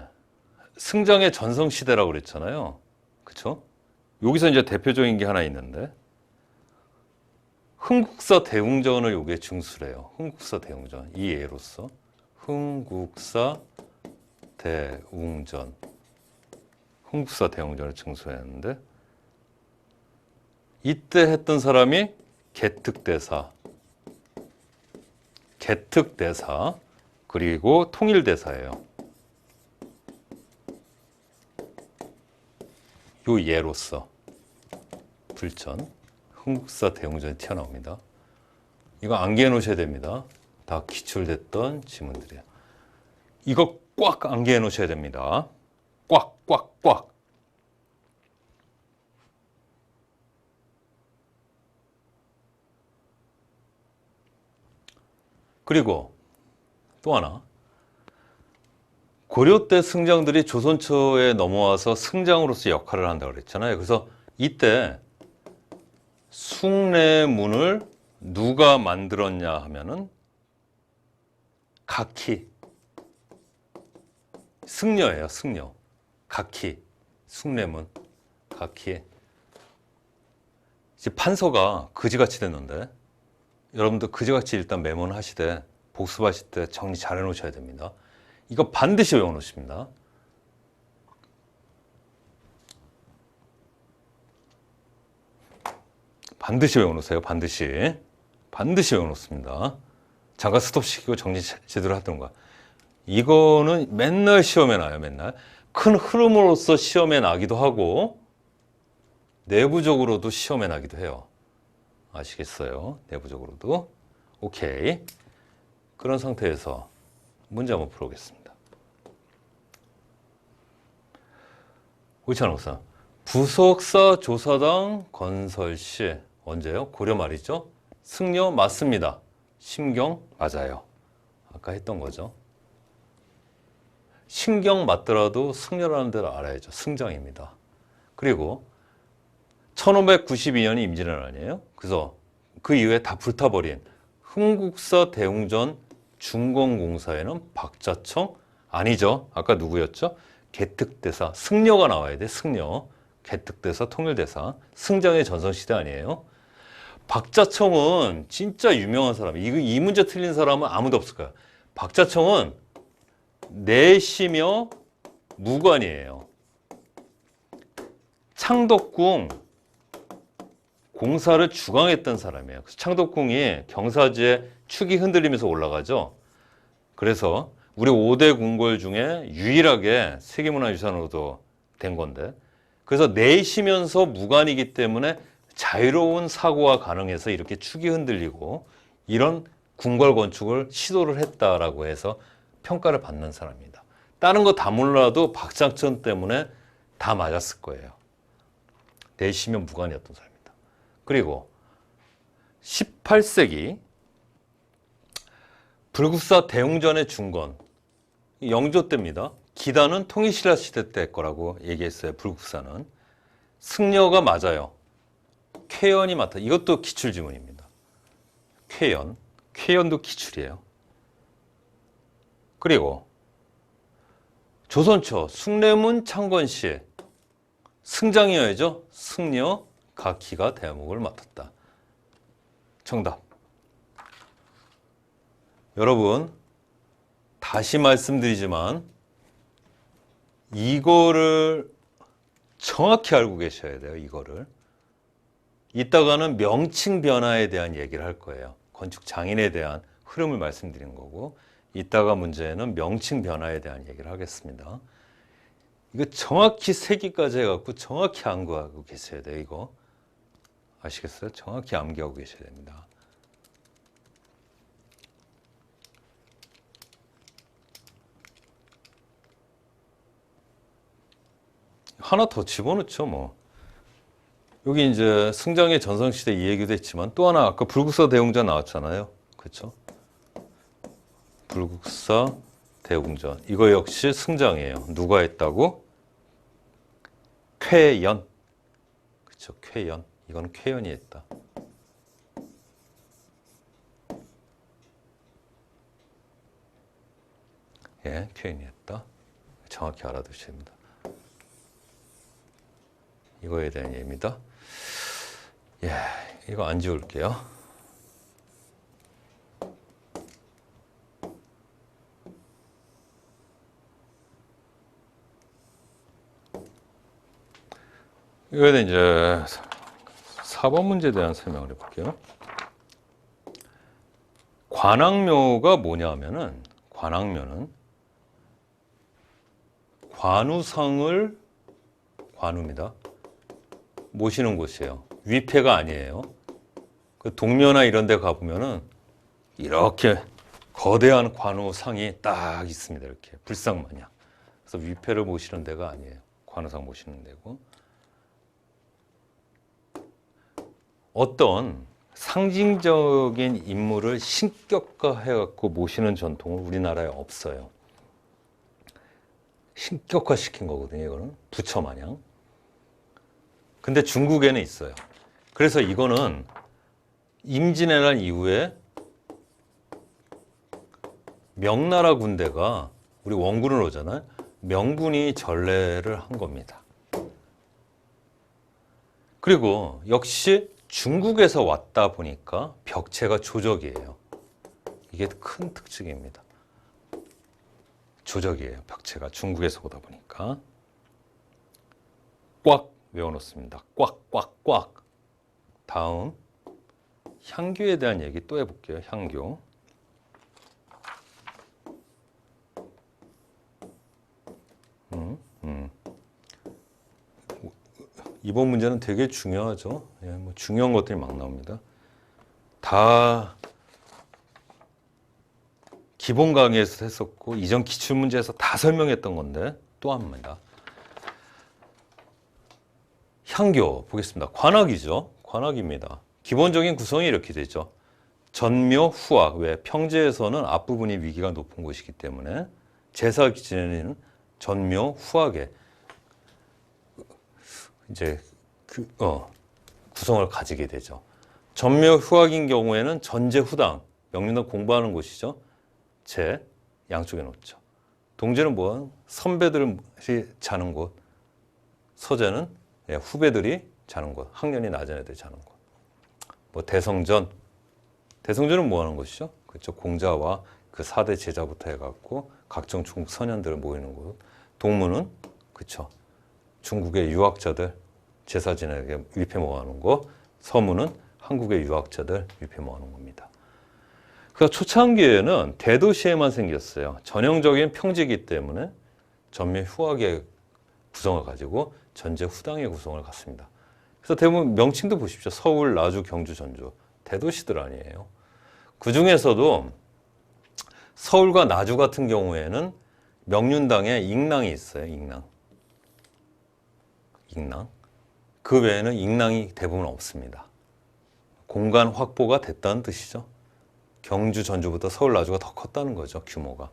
승장의 전성시대라고 그랬잖아요. 그렇죠? 여기서 이제 대표적인 게 하나 있는데 흥국사 대웅전을 요게 중수래요. 흥국사 대웅전. 이 예로서 흥국사 대웅전. 흥국사 대웅전을 중수했는데 이때 했던 사람이 개특대사. 개특대사. 그리고 통일대사예요. 요 예로서 불전 흥국사 대웅전이 튀어나옵니다. 이거 암기해 놓으셔야 됩니다. 다 기출됐던 지문들이에요. 이거 꽉 암기해 놓으셔야 됩니다. 꽉. 그리고 또 하나. 고려 때 승장들이 조선 초에 넘어와서 승장으로서 역할을 한다고 그랬잖아요. 그래서 이때 숭례문을 누가 만들었냐 하면은 각희. 승려예요, 승려. 각희. 숭례문. 각희. 이제 판서가 그지같이 됐는데 여러분들 그지같이 일단 메모는 하시되 복습하실 때 정리 잘 해놓으셔야 됩니다. 이거 반드시 외워놓습니다. 반드시 외워놓으세요. 반드시 외워놓습니다. 잠깐 스톱시키고 정리 제대로 하던가. 이거는 맨날 시험에 나요. 맨날 큰 흐름으로서 시험에 나기도 하고 내부적으로도 시험에 나기도 해요. 아시겠어요? 내부적으로도. 오케이. 그런 상태에서 문제 한번 풀어보겠습니다. 오찬옥사 부속사 조사당 건설 시 언제요? 고려 말이죠. 승려 맞습니다. 심경 맞아요. 아까 했던 거죠. 신경 맞더라도 승려라는 데를 알아야죠. 승장입니다. 그리고 1592년이 임진왜란 아니에요? 그래서 그 이후에 다 불타버린 흥국사 대웅전 중공공사에는 박자청 아니죠. 아까 누구였죠? 개특대사. 승려가 나와야 돼. 승려. 개특대사, 통일대사. 승장의 전성시대 아니에요? 박자청은 진짜 유명한 사람이에요. 이 문제 틀린 사람은 아무도 없을 거야. 박자청은 내시며 무관이에요. 창덕궁 공사를 주관했던 사람이에요. 그래서 창덕궁이 경사지에 축이 흔들리면서 올라가죠. 그래서 우리 5대 궁궐 중에 유일하게 세계문화유산으로도 된 건데, 그래서 내쉬면서 무관이기 때문에 자유로운 사고가 가능해서 이렇게 축이 흔들리고 이런 궁궐 건축을 시도를 했다라고 해서 평가를 받는 사람입니다. 다른 거 다 몰라도 박장천 때문에 다 맞았을 거예요. 내쉬면 무관이었던 사람입니다. 그리고 18세기 불국사 대웅전의 중건 영조 때입니다. 기단은 통일신라 시대 때 거라고 얘기했어요. 불국사는. 승려가 맞아요. 쾌연이 맞다. 이것도 기출지문입니다. 쾌연도 기출이에요. 그리고 조선초 숭례문 창건시 승장이어야죠. 승려 각희가 대목을 맡았다. 정답. 여러분 다시 말씀드리지만 이거를 정확히 알고 계셔야 돼요. 이거를. 이따가는 명칭 변화에 대한 얘기를 할 거예요. 건축 장인에 대한 흐름을 말씀드린 거고, 이따가 문제는 명칭 변화에 대한 얘기를 하겠습니다. 이거 정확히 세기까지 해갖고 정확히 암기하고 계셔야 돼요. 이거 아시겠어요? 정확히 암기하고 계셔야 됩니다. 하나 더 집어넣죠, 뭐. 여기 이제 승장의 전성시대 이 얘기도 했지만 또 하나 아까 불국사 대웅전 나왔잖아요. 그렇죠? 불국사 대웅전. 이거 역시 승장이에요. 누가 했다고? 쾌연. 그렇죠? 쾌연. 이건 쾌연이 했다. 예, 쾌연이 했다. 정확히 알아두셔야 됩니다. 이거에 대한 예입니다. 예, 이거 안 지울게요. 이거에 대한 이제 4번 문제에 대한 설명을 해볼게요. 관악묘가 뭐냐 하면은, 관악묘는 관우상을, 관우입니다. 모시는 곳이에요. 위패가 아니에요. 그 동묘나 이런 데 가보면은 이렇게 거대한 관우상이 딱 있습니다. 이렇게 불상 마냥. 그래서 위패를 모시는 데가 아니에요. 관우상 모시는 데고. 어떤 상징적인 인물을 신격화해갖고 모시는 전통은 우리나라에 없어요. 신격화시킨 거거든요. 이거는 부처 마냥. 근데 중국에는 있어요. 그래서 이거는 임진왜란 이후에 명나라 군대가 우리 원군을 오잖아요. 명군이 전래를 한 겁니다. 그리고 역시 중국에서 왔다 보니까 벽체가 조적이에요. 이게 큰 특징입니다. 조적이에요. 벽체가 중국에서 오다 보니까. 꽉 외워놓습니다. 꽉. 다음 향교에 대한 얘기 또 해볼게요. 향교. 이번 문제는 되게 중요하죠. 예, 뭐 중요한 것들이 막 나옵니다. 다 기본 강의에서 했었고 이전 기출문제에서 다 설명했던 건데 또 합니다. 향교 보겠습니다. 관악이죠. 관악입니다. 기본적인 구성이 이렇게 되죠. 전묘, 후악. 왜? 평지에서는 앞부분이 위기가 높은 곳이기 때문에 제사 기준에는 전묘, 후악에 이제 구성을 가지게 되죠. 전묘, 후악인 경우에는 전제, 후당, 명륜당 공부하는 곳이죠. 제 양쪽에 놓죠. 동제는 뭐야? 선배들이 자는 곳. 서제는 후배들이 자는 곳. 학년이 낮은 애들이 자는 곳. 뭐 대성전은 뭐 하는 곳이죠? 그렇죠. 공자와 그 4대 제자부터 해갖고 각종 중국 선현들 모이는 곳. 동문은 그렇죠. 중국의 유학자들 제사 지내게 위패 모아놓은 거. 서문은 한국의 유학자들 위패 모아놓은 겁니다. 그래서 초창기에는 대도시에만 생겼어요. 전형적인 평지이기 때문에 전묘 후학의 구성을 가지고 전제 후당의 구성을 갖습니다. 그래서 대부분 명칭도 보십시오. 서울, 나주, 경주, 전주. 대도시들 아니에요. 그 중에서도 서울과 나주 같은 경우에는 명륜당에 익랑이 있어요. 익랑. 그 외에는 익랑이 대부분 없습니다. 공간 확보가 됐다는 뜻이죠. 경주, 전주보다 서울, 나주가 더 컸다는 거죠. 규모가.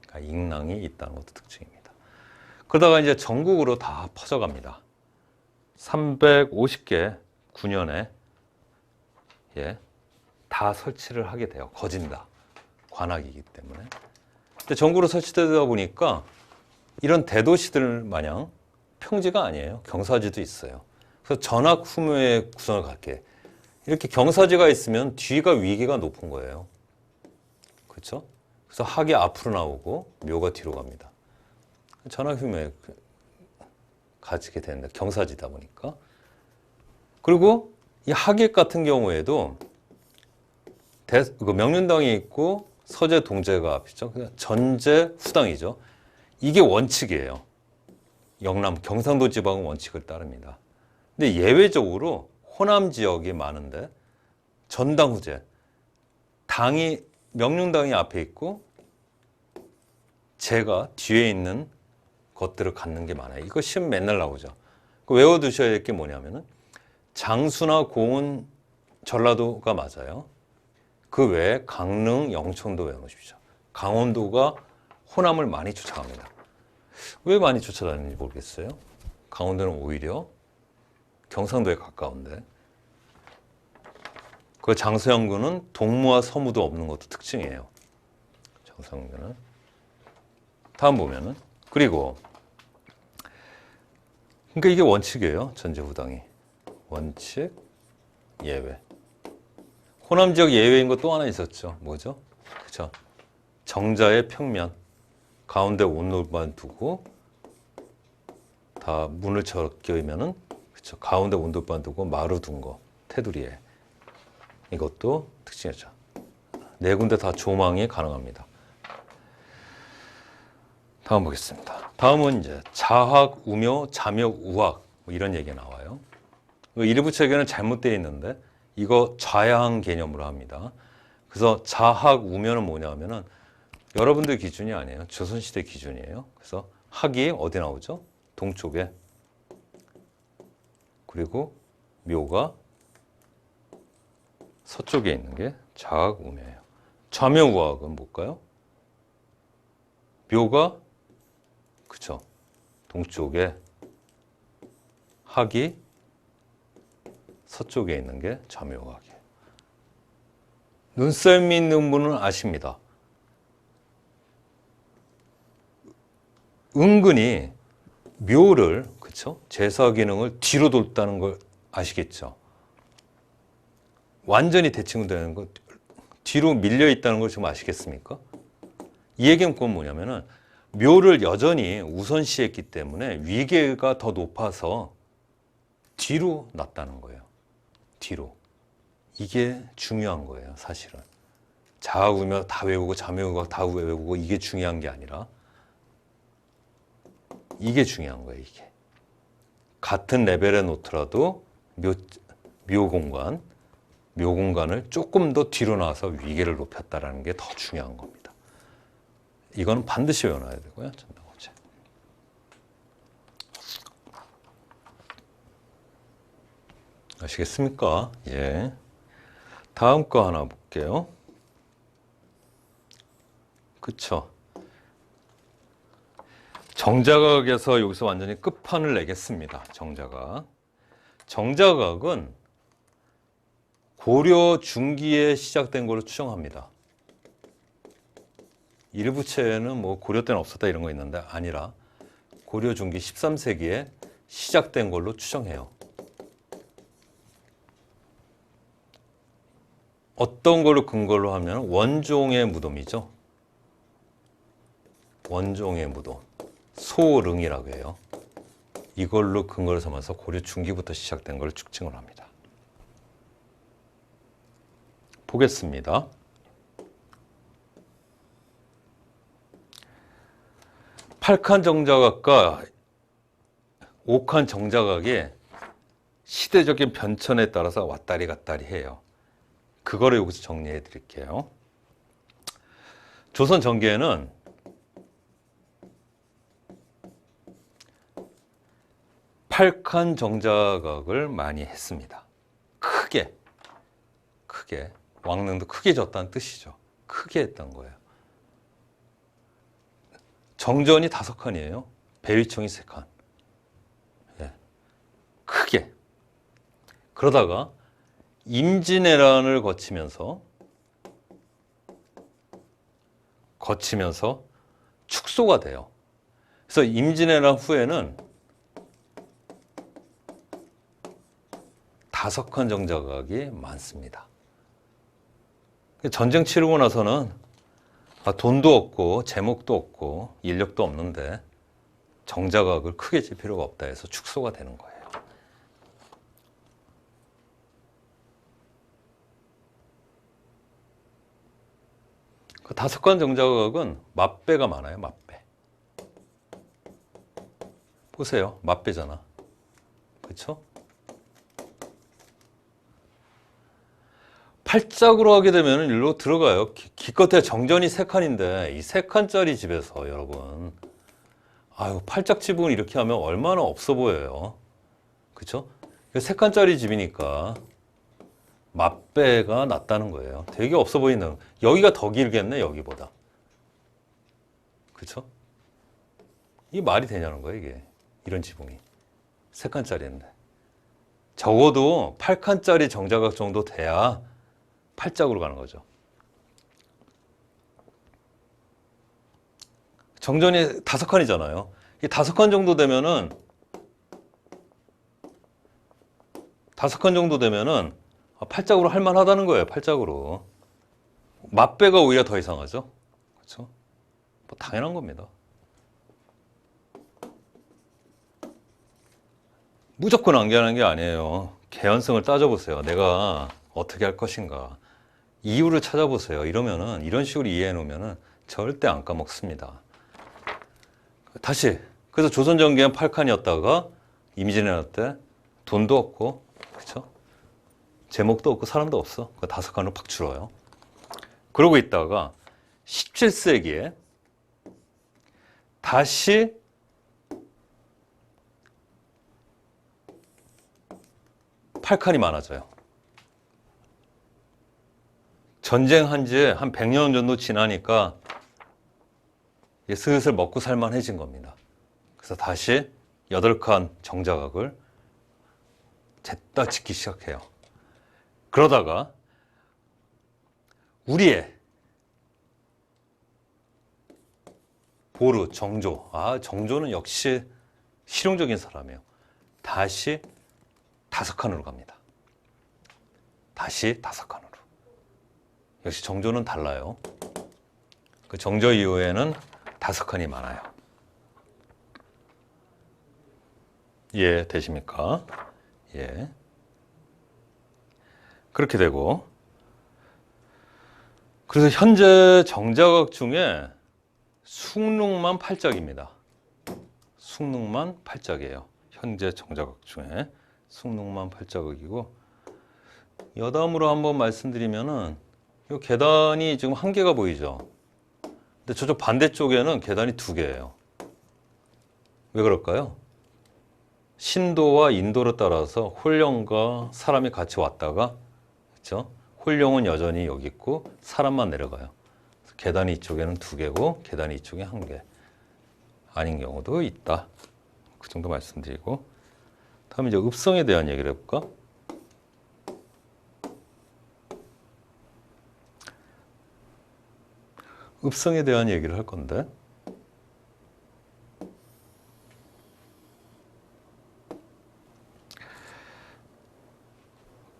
그러니까 익랑이 있다는 것도 특징입니다. 그러다가 이제 전국으로 다 퍼져갑니다. 350개 9년에 다 설치를 하게 돼요. 거진다. 관악이기 때문에. 근데 전국으로 설치되다 보니까 이런 대도시들 마냥 평지가 아니에요. 경사지도 있어요. 그래서 전학 후묘의 구성을 갖게. 이렇게 경사지가 있으면 뒤가 위기가 높은 거예요. 그렇죠? 그래서 학이 앞으로 나오고 묘가 뒤로 갑니다. 전학 후묘에 가지게 되는데 경사지다 보니까. 그리고 이 학익 같은 경우에도 명륜당이 있고 서제, 동제가 앞이죠. 전제, 후당이죠. 이게 원칙이에요. 영남, 경상도 지방은 원칙을 따릅니다. 근데 예외적으로 호남 지역이 많은데 전당 후제, 명륜당이 앞에 있고 제가 뒤에 있는 것들을 갖는 게 많아요. 이거 시험 맨날 나오죠. 외워두셔야 될 게 뭐냐면은 장수나 고은, 전라도가 맞아요. 그 외에 강릉, 영천도 외워놓으십시오. 강원도가 호남을 많이 쫓아갑니다. 왜 많이 쫓아다니는지 모르겠어요. 강원도는 오히려 경상도에 가까운데. 그 장서영군은 동무와 서무도 없는 것도 특징이에요. 장서영군은. 다음 보면은. 그리고 그러니까 이게 원칙이에요. 전제후당이. 원칙, 예외. 호남 지역 예외인 거 또 하나 있었죠. 뭐죠? 그죠? 정자의 평면. 가운데 온돌만 두고 다 문을 적으면은 그쵸? 가운데 온돌만 두고 마루 둔 거. 테두리에. 이것도 특징이죠. 네 군데 다 조망이 가능합니다. 다음 보겠습니다. 다음은 이제 자학, 우묘, 자묘, 우학 뭐 이런 얘기가 나와요. 일부 책에는 잘못되어 있는데 이거 좌양 개념으로 합니다. 그래서 자학, 우묘는 뭐냐면은 여러분들 기준이 아니에요. 조선시대 기준이에요. 그래서 학이 어디 나오죠? 동쪽에. 그리고 묘가 서쪽에 있는 게 자학, 우묘예요. 좌묘, 우학은 뭘까요? 묘가 그쵸. 동쪽에 학이 서쪽에 있는 게 좌묘, 우학이에요. 눈썰미 있는 분은 아십니다. 은근히 묘를 그쵸? 제사 기능을 뒤로 뒀다는 걸 아시겠죠? 완전히 대칭되는 거, 뒤로 밀려 있다는 걸 지금 아시겠습니까? 이 얘기는 꼭 뭐냐면은 묘를 여전히 우선시했기 때문에 위계가 더 높아서 뒤로 났다는 거예요. 뒤로. 이게 중요한 거예요, 사실은. 자우며 다 외우고 자묘가 다 외우고 이게 중요한 게 아니라 이게 중요한 거예요, 이게. 같은 레벨에 놓더라도 묘 공간을 조금 더 뒤로 나와서 위계를 높였다라는 게 더 중요한 겁니다. 이거는 반드시 외워놔야 되고요. 전당호체. 아시겠습니까? 예. 다음 거 하나 볼게요. 그쵸? 정자각에서 여기서 완전히 끝판을 내겠습니다. 정자각은 고려 중기에 시작된 걸로 추정합니다. 일부체는 뭐 고려 때는 없었다 이런 거 있는데 아니라 고려 중기 13세기에 시작된 걸로 추정해요. 어떤 걸로 근거로 하면 원종의 무덤이죠. 원종의 무덤. 소릉이라고 해요. 이걸로 근거를 삼아서 고려 중기부터 시작된 걸 추측을 합니다. 보겠습니다. 팔칸 정자각과 오칸 정자각의 시대적인 변천에 따라서 왔다리 갔다리 해요. 그거를 여기서 정리해 드릴게요. 조선 전기에는 팔칸 정자각을 많이 했습니다. 크게 왕릉도 크게 졌다는 뜻이죠. 크게 했던 거예요. 정전이 5칸이에요. 배위청이 3칸. 예. 크게. 그러다가 임진왜란을 거치면서 축소가 돼요. 그래서 임진왜란 후에는 5칸 정자각이 많습니다. 전쟁 치르고 나서는 돈도 없고 제목도 없고 인력도 없는데 정자각을 크게 칠 필요가 없다 해서 축소가 되는 거예요. 그 5칸 정자각은 맞배가 많아요. 맞배. 보세요. 맞배잖아. 그렇죠? 팔짝으로 하게 되면 일로 들어가요. 기껏해야 정전이 3칸인데 이 3칸짜리 집에서 여러분 팔짝 집은 이렇게 하면 얼마나 없어 보여요. 그쵸? 3칸짜리 집이니까 맞배가 낫다는 거예요. 되게 없어 보이는. 여기가 더 길겠네, 여기보다. 그쵸? 이게 말이 되냐는 거예요, 이게. 이런 지붕이. 3칸짜리인데. 적어도 8칸짜리 정자각 정도 돼야 팔짝으로 가는 거죠. 정전이 5칸이잖아요. 이 5칸 정도 되면은 5칸 정도 되면은 팔짝으로 할 만하다는 거예요. 팔짝으로. 맞배가 오히려 더 이상하죠. 그렇죠? 뭐 당연한 겁니다. 무조건 안개하는 게 아니에요. 개연성을 따져보세요. 내가 어떻게 할 것인가. 이유를 찾아보세요. 이러면은 이런 식으로 이해해 놓으면은 절대 안 까먹습니다. 다시 그래서 조선 전기는 8칸이었다가 임진왜란 때 돈도 없고 그렇죠? 제목도 없고 사람도 없어. 그 5칸으로 팍 줄어요. 그러고 있다가 17세기에 다시 팔칸이 많아져요. 전쟁한 지 한 100년 정도 지나니까 슬슬 먹고 살만해진 겁니다. 그래서 다시 8칸 정자각을 쟀다 짓기 시작해요. 그러다가 우리의 보르, 정조. 정조는 역시 실용적인 사람이에요. 다시 5칸으로 갑니다. 다시 5칸으로. 역시 정조는 달라요. 그 정조 이후에는 5칸이 많아요. 이해 되십니까? 예. 그렇게 되고, 그래서 현재 정자각 중에 숭릉만 8작입니다. 숭릉만 8작이에요. 현재 정자각 중에 숭릉만 8자각이고, 여담으로 한번 말씀드리면은 이 계단이 지금 1개가 보이죠. 근데 저쪽 반대쪽에는 계단이 2개예요. 왜 그럴까요? 신도와 인도를 따라서 홀령과 사람이 같이 왔다가, 그렇죠? 홀령은 여전히 여기 있고 사람만 내려가요. 계단이 이쪽에는 2개고 계단이 이쪽에 1개. 아닌 경우도 있다. 그 정도 말씀드리고, 다음 이제 읍성에 대한 얘기를 해볼까? 읍성에 대한 얘기를 할 건데,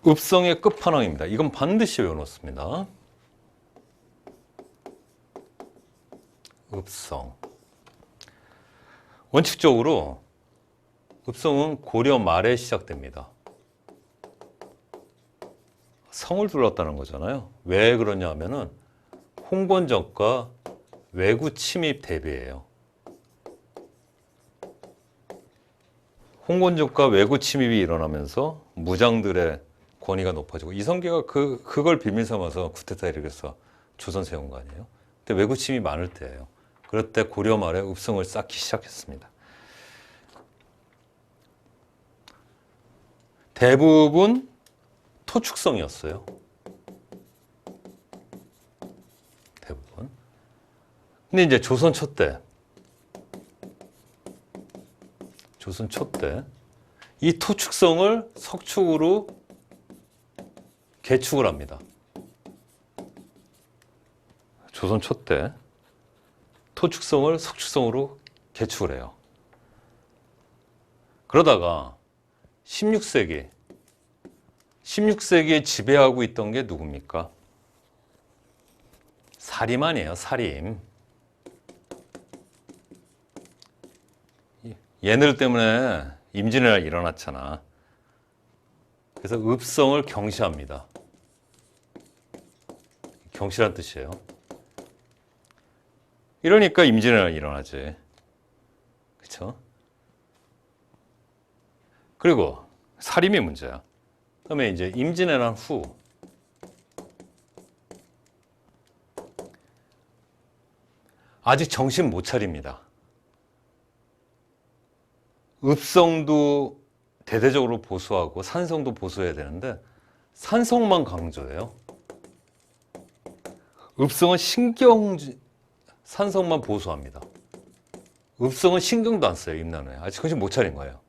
읍성의 끝판왕입니다. 이건 반드시 외워놓습니다. 읍성. 원칙적으로 읍성은 고려 말에 시작됩니다. 성을 둘렀다는 거잖아요. 왜 그러냐 하면은 홍건적과 외구 침입 대비예요. 홍건적과 외구 침입이 일어나면서 무장들의 권위가 높아지고, 이성계가 그걸 빌미 삼아서 쿠데타 일으켜서 조선 세운 거 아니에요? 근데 외구 침입이 많을 때예요. 그럴 때 고려 말에 읍성을 쌓기 시작했습니다. 대부분 토축성이었어요. 대부분. 근데 이제 조선 초 때 이 토축성을 석축으로 개축을 합니다. 조선 초 때 토축성을 석축성으로 개축을 해요. 그러다가 16세기에 지배하고 있던 게 누굽니까? 사림 아니에요, 사림. 얘네들 때문에 임진왜란이 일어났잖아. 그래서 읍성을 경시합니다. 경시란 뜻이에요. 이러니까 임진왜란이 일어나지. 그렇죠? 그리고 사림이 문제야. 그다음에 이제 임진왜란 후 아직 정신 못 차립니다. 읍성도 대대적으로 보수하고 산성도 보수해야 되는데 산성만 강조해요. 읍성은 산성만 보수합니다. 읍성은 신경도 안 써요, 임난후에. 아직 정신 못 차린 거예요.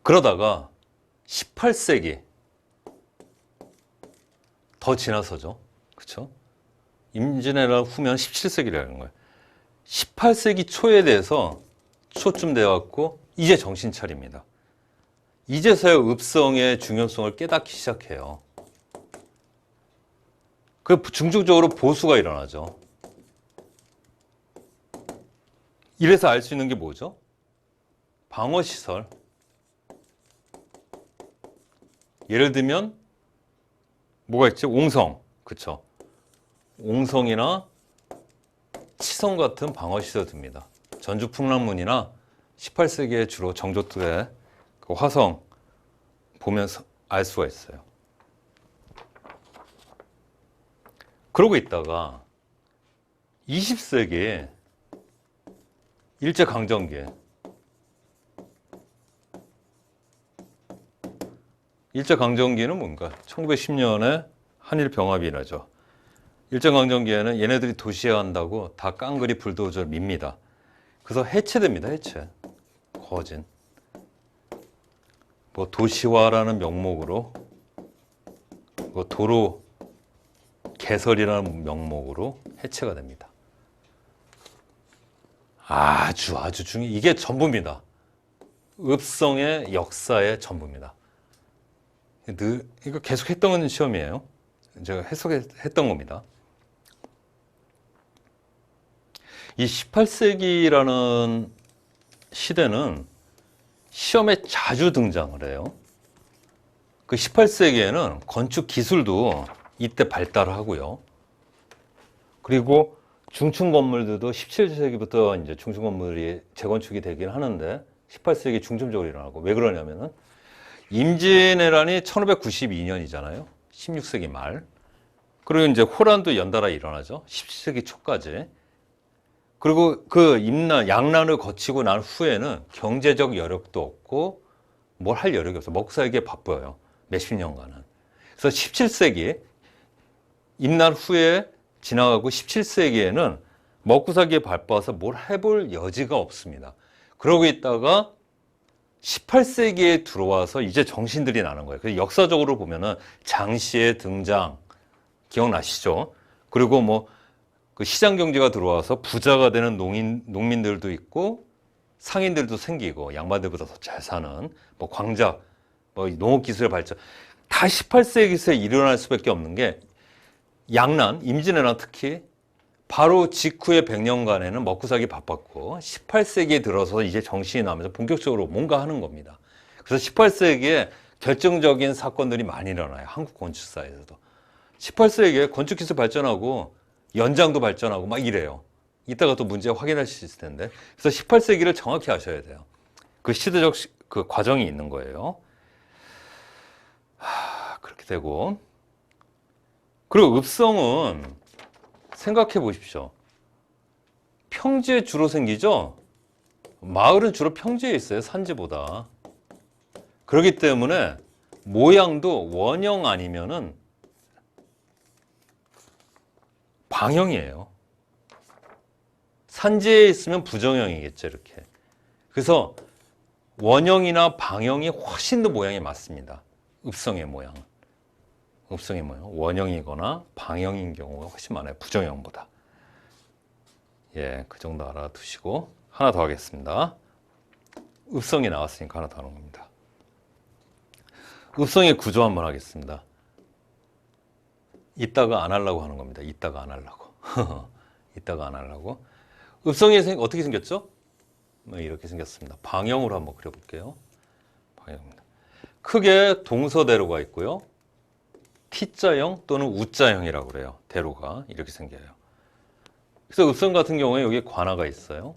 그러다가 18세기 더 지나서죠. 그렇죠? 임진왜란 후면 17세기라는 거예요. 18세기 초에 대해서 초쯤 돼갖고 이제 정신 차립니다. 이제서야 읍성의 중요성을 깨닫기 시작해요. 그 중증적으로 보수가 일어나죠. 이래서 알 수 있는 게 뭐죠? 방어시설. 예를 들면 뭐가 있지? 옹성. 그쵸? 옹성이나 치성 같은 방어시설 듭니다. 전주 풍랑문이나 18세기에 주로 정조 때 그 화성 보면서 알 수가 있어요. 그러고 있다가 20세기에 일제강점기, 일제강점기는 뭔가 1910년에 한일병합이 일어나죠. 일제강점기에는 얘네들이 도시화한다고 다 깡그리 불도저를 밉니다. 그래서 해체됩니다. 해체. 거진. 뭐 도시화라는 명목으로, 뭐 도로 개설이라는 명목으로 해체가 됩니다. 아주 이게 전부입니다. 읍성의 역사의 전부입니다. 이거 계속 했던 시험이에요. 제가 해석했던 겁니다. 이 18세기라는 시대는 시험에 자주 등장을 해요. 그 18세기에는 건축 기술도 이때 발달하고요. 그리고 중층 건물들도 17세기부터 이제 중층 건물이 재건축이 되긴 하는데 18세기 중점적으로 일어나고, 왜 그러냐면은 임진왜란이 1592년이잖아요. 16세기 말. 그리고 이제 호란도 연달아 일어나죠. 17세기 초까지. 그리고 그 양난을 거치고 난 후에는 경제적 여력도 없고 뭘 할 여력이 없어. 먹고 살기에 바빠요. 몇십 년간은. 그래서 17세기 임난 후에 지나가고 17세기에는 먹고 살기에 바빠서 뭘 해볼 여지가 없습니다. 그러고 있다가 18세기에 들어와서 이제 정신들이 나는 거예요. 그래서 역사적으로 보면은 장시의 등장 기억나시죠? 그리고 뭐 그 시장 경제가 들어와서 부자가 되는 농민들도 있고 상인들도 생기고 양반들보다 더 잘 사는 뭐 광작, 뭐 농업 기술의 발전, 다 18세기에 일어날 수밖에 없는 게 양난, 임진왜란 특히 바로 직후의 100년간에는 먹고 살기 바빴고 18세기에 들어서 이제 정신이 나면서 본격적으로 뭔가 하는 겁니다. 그래서 18세기에 결정적인 사건들이 많이 일어나요. 한국 건축사에서도. 18세기에 건축기술 발전하고 연장도 발전하고 막 이래요. 이따가 또 문제 확인할 수 있을 텐데. 그래서 18세기를 정확히 아셔야 돼요. 그 시대적 그 과정이 있는 거예요. 그렇게 되고. 그리고 읍성은 생각해 보십시오. 평지에 주로 생기죠? 마을은 주로 평지에 있어요. 산지보다. 그렇기 때문에 모양도 원형 아니면은 방형이에요. 산지에 있으면 부정형이겠죠, 이렇게. 그래서 원형이나 방형이 훨씬 더 모양이 맞습니다. 읍성의 모양은. 읍성의 모양. 원형이거나 방형인 경우가 훨씬 많아요. 부정형보다. 예, 그 정도 알아두시고 하나 더 하겠습니다. 읍성이 나왔으니까 하나 더 하는 겁니다. 읍성의 구조 한번 하겠습니다. 이따가 안 하려고 하는 겁니다. 이따가 안 하려고. 이따가 안 하려고. 읍성이 어떻게 생겼죠? 이렇게 생겼습니다. 방형으로 한번 그려볼게요. 방형입니다. 크게 동서대로가 있고요. T자형 또는 U자형이라고 그래요. 대로가 이렇게 생겨요. 그래서 읍성 같은 경우에 여기 관하가 있어요.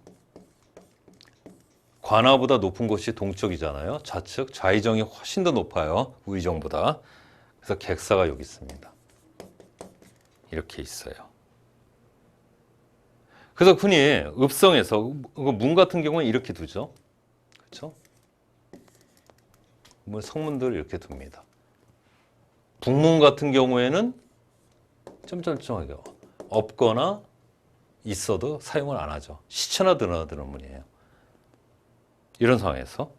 관하보다 높은 곳이 동쪽이잖아요. 좌측, 좌의정이 훨씬 더 높아요. 우의정보다. 그래서 객사가 여기 있습니다. 이렇게 있어요. 그래서 흔히 읍성에서 문 같은 경우는 이렇게 두죠. 그렇죠? 성문들을 이렇게 둡니다. 북문 같은 경우에는 점점점하게 없거나 있어도 사용을 안 하죠. 시체나 드나드는 문이에요. 이런 상황에서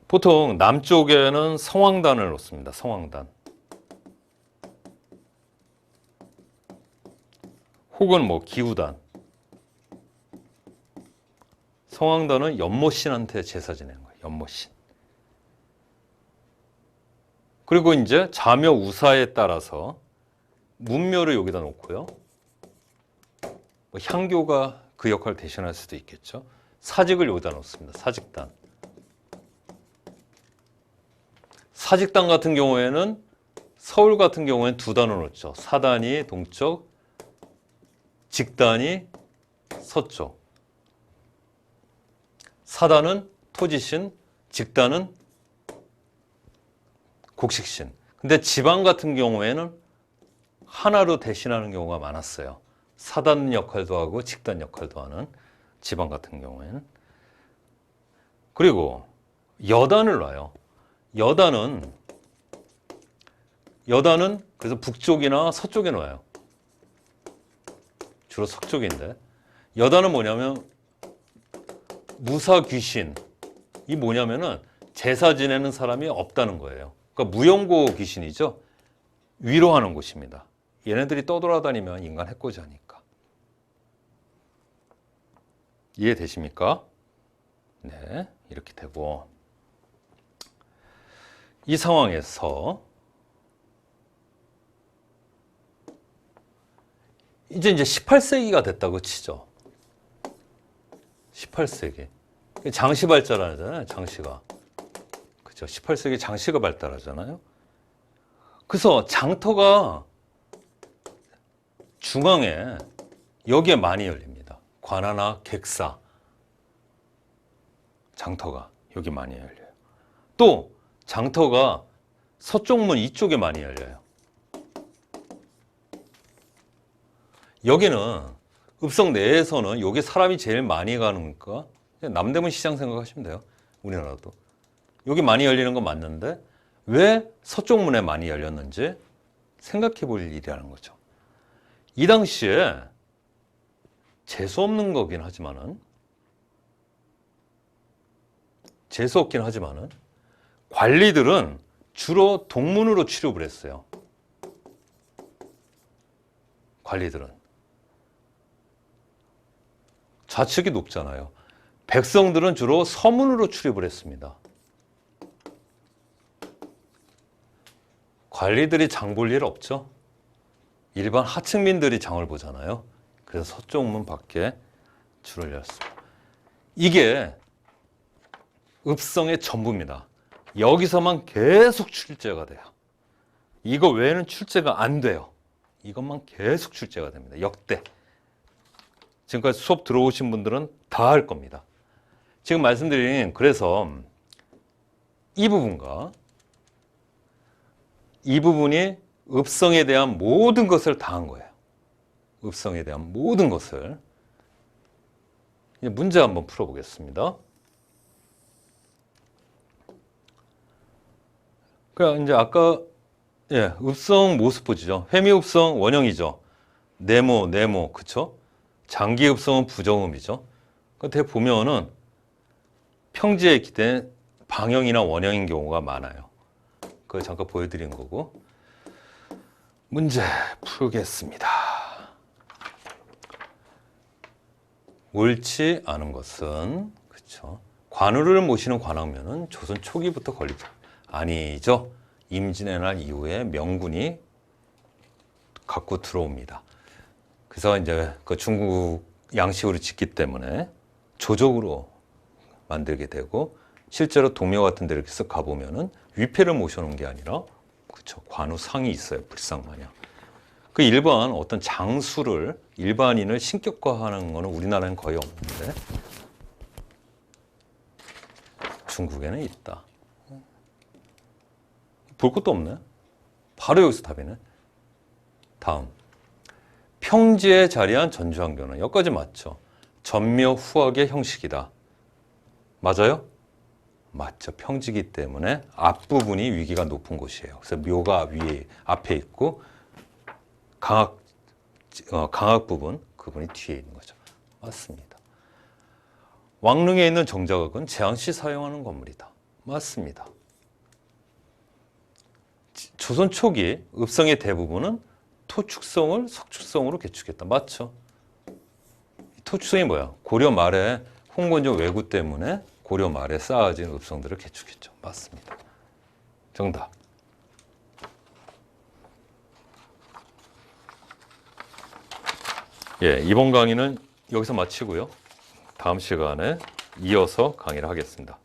보통 남쪽에는 성황단을 놓습니다. 성황단. 혹은 뭐 기후단. 성황단은 연못신한테 제사 지내는 거예요. 연못신. 그리고 이제 자묘 우사에 따라서 문묘를 여기다 놓고요. 뭐 향교가 그 역할을 대신할 수도 있겠죠. 사직을 여기다 놓습니다. 사직단. 사직단 같은 경우에는 서울 같은 경우에는 두 단을 놓죠. 사단이 동쪽, 직단이 서쪽. 사단은 토지신, 직단은 곡식신. 근데 지방 같은 경우에는 하나로 대신하는 경우가 많았어요. 사단 역할도 하고 직단 역할도 하는 지방 같은 경우에는. 그리고 여단을 놔요. 여단은 그래서 북쪽이나 서쪽에 놓아요. 주로 서쪽인데. 여단은 뭐냐면 무사 귀신. 이 뭐냐면은 제사 지내는 사람이 없다는 거예요. 그러니까 무용고 귀신이죠. 위로하는 곳입니다. 얘네들이 떠돌아다니면 인간 해코지하니까. 이해되십니까? 네, 이렇게 되고 이 상황에서 이제 18세기가 됐다고 치죠. 18세기. 장시 발달하잖아요. 장시가. 그죠? 18세기 장시가 발달하잖아요. 그래서 장터가 중앙에 여기에 많이 열립니다. 관아나 객사. 장터가 여기 많이 열려요. 또 장터가 서쪽 문 이쪽에 많이 열려요. 여기는 읍성 내에서는 여기 사람이 제일 많이 가니까 남대문 시장 생각하시면 돼요. 우리나라도. 여기 많이 열리는 건 맞는데 왜 서쪽 문에 많이 열렸는지 생각해 볼 일이라는 거죠. 이 당시에 재수 없는 거긴 하지만은 재수 없긴 하지만은 관리들은 주로 동문으로 출입을 했어요. 관리들은. 좌측이 높잖아요. 백성들은 주로 서문으로 출입을 했습니다. 관리들이 장 볼 일 없죠. 일반 하층민들이 장을 보잖아요. 그래서 서쪽 문 밖에 줄을 열었습니다. 이게 읍성의 전부입니다. 여기서만 계속 출제가 돼요. 이거 외에는 출제가 안 돼요. 이것만 계속 출제가 됩니다. 역대. 지금까지 수업 들어오신 분들은 다 할 겁니다. 지금 말씀드린 그래서 이 부분과 이 부분이 읍성에 대한 모든 것을 다 한 거예요. 읍성에 대한 모든 것을. 이제 문제 한번 풀어보겠습니다. 그러니까 이제 아까 읍성 모습보지죠. 회미읍성 원형이죠. 네모, 그쵸? 장기읍성은 부정음이죠. 그때 보면은 평지에 있기 때문에 방형이나 원형인 경우가 많아요. 그걸 잠깐 보여드린 거고. 문제 풀겠습니다. 옳지 않은 것은 그렇죠. 관우를 모시는 관왕면은 조선 초기부터 건립자 아니죠. 임진의 날 이후에 명군이 갖고 들어옵니다. 그래서 이제 그 중국 양식으로 짓기 때문에 조적으로 만들게 되고 실제로 동묘 같은 데 이렇게 쓱 가보면은 위패를 모셔놓은 게 아니라 그렇죠. 관우상이 있어요. 불상마냥. 그 일반 어떤 장수를 일반인을 신격화하는 거는 우리나라는 거의 없는데 중국에는 있다. 볼 것도 없네. 바로 여기서 답이네. 다음. 평지에 자리한 전주환교는 여기까지 맞죠. 전묘 후학의 형식이다. 맞아요? 맞죠. 평지기 때문에 앞부분이 위기가 높은 곳이에요. 그래서 묘가 위에 앞에 있고 강학 부분, 그분이 뒤에 있는 거죠. 맞습니다. 왕릉에 있는 정자각은 재앙시 사용하는 건물이다. 맞습니다. 조선 초기 읍성의 대부분은 토축성을 석축성으로 개축했다. 맞죠? 토축성이 뭐야? 고려 말에 홍건조 왜구 때문에 고려 말에 쌓아진 읍성들을 개축했죠. 맞습니다. 정답. 이번 강의는 여기서 마치고요. 다음 시간에 이어서 강의를 하겠습니다.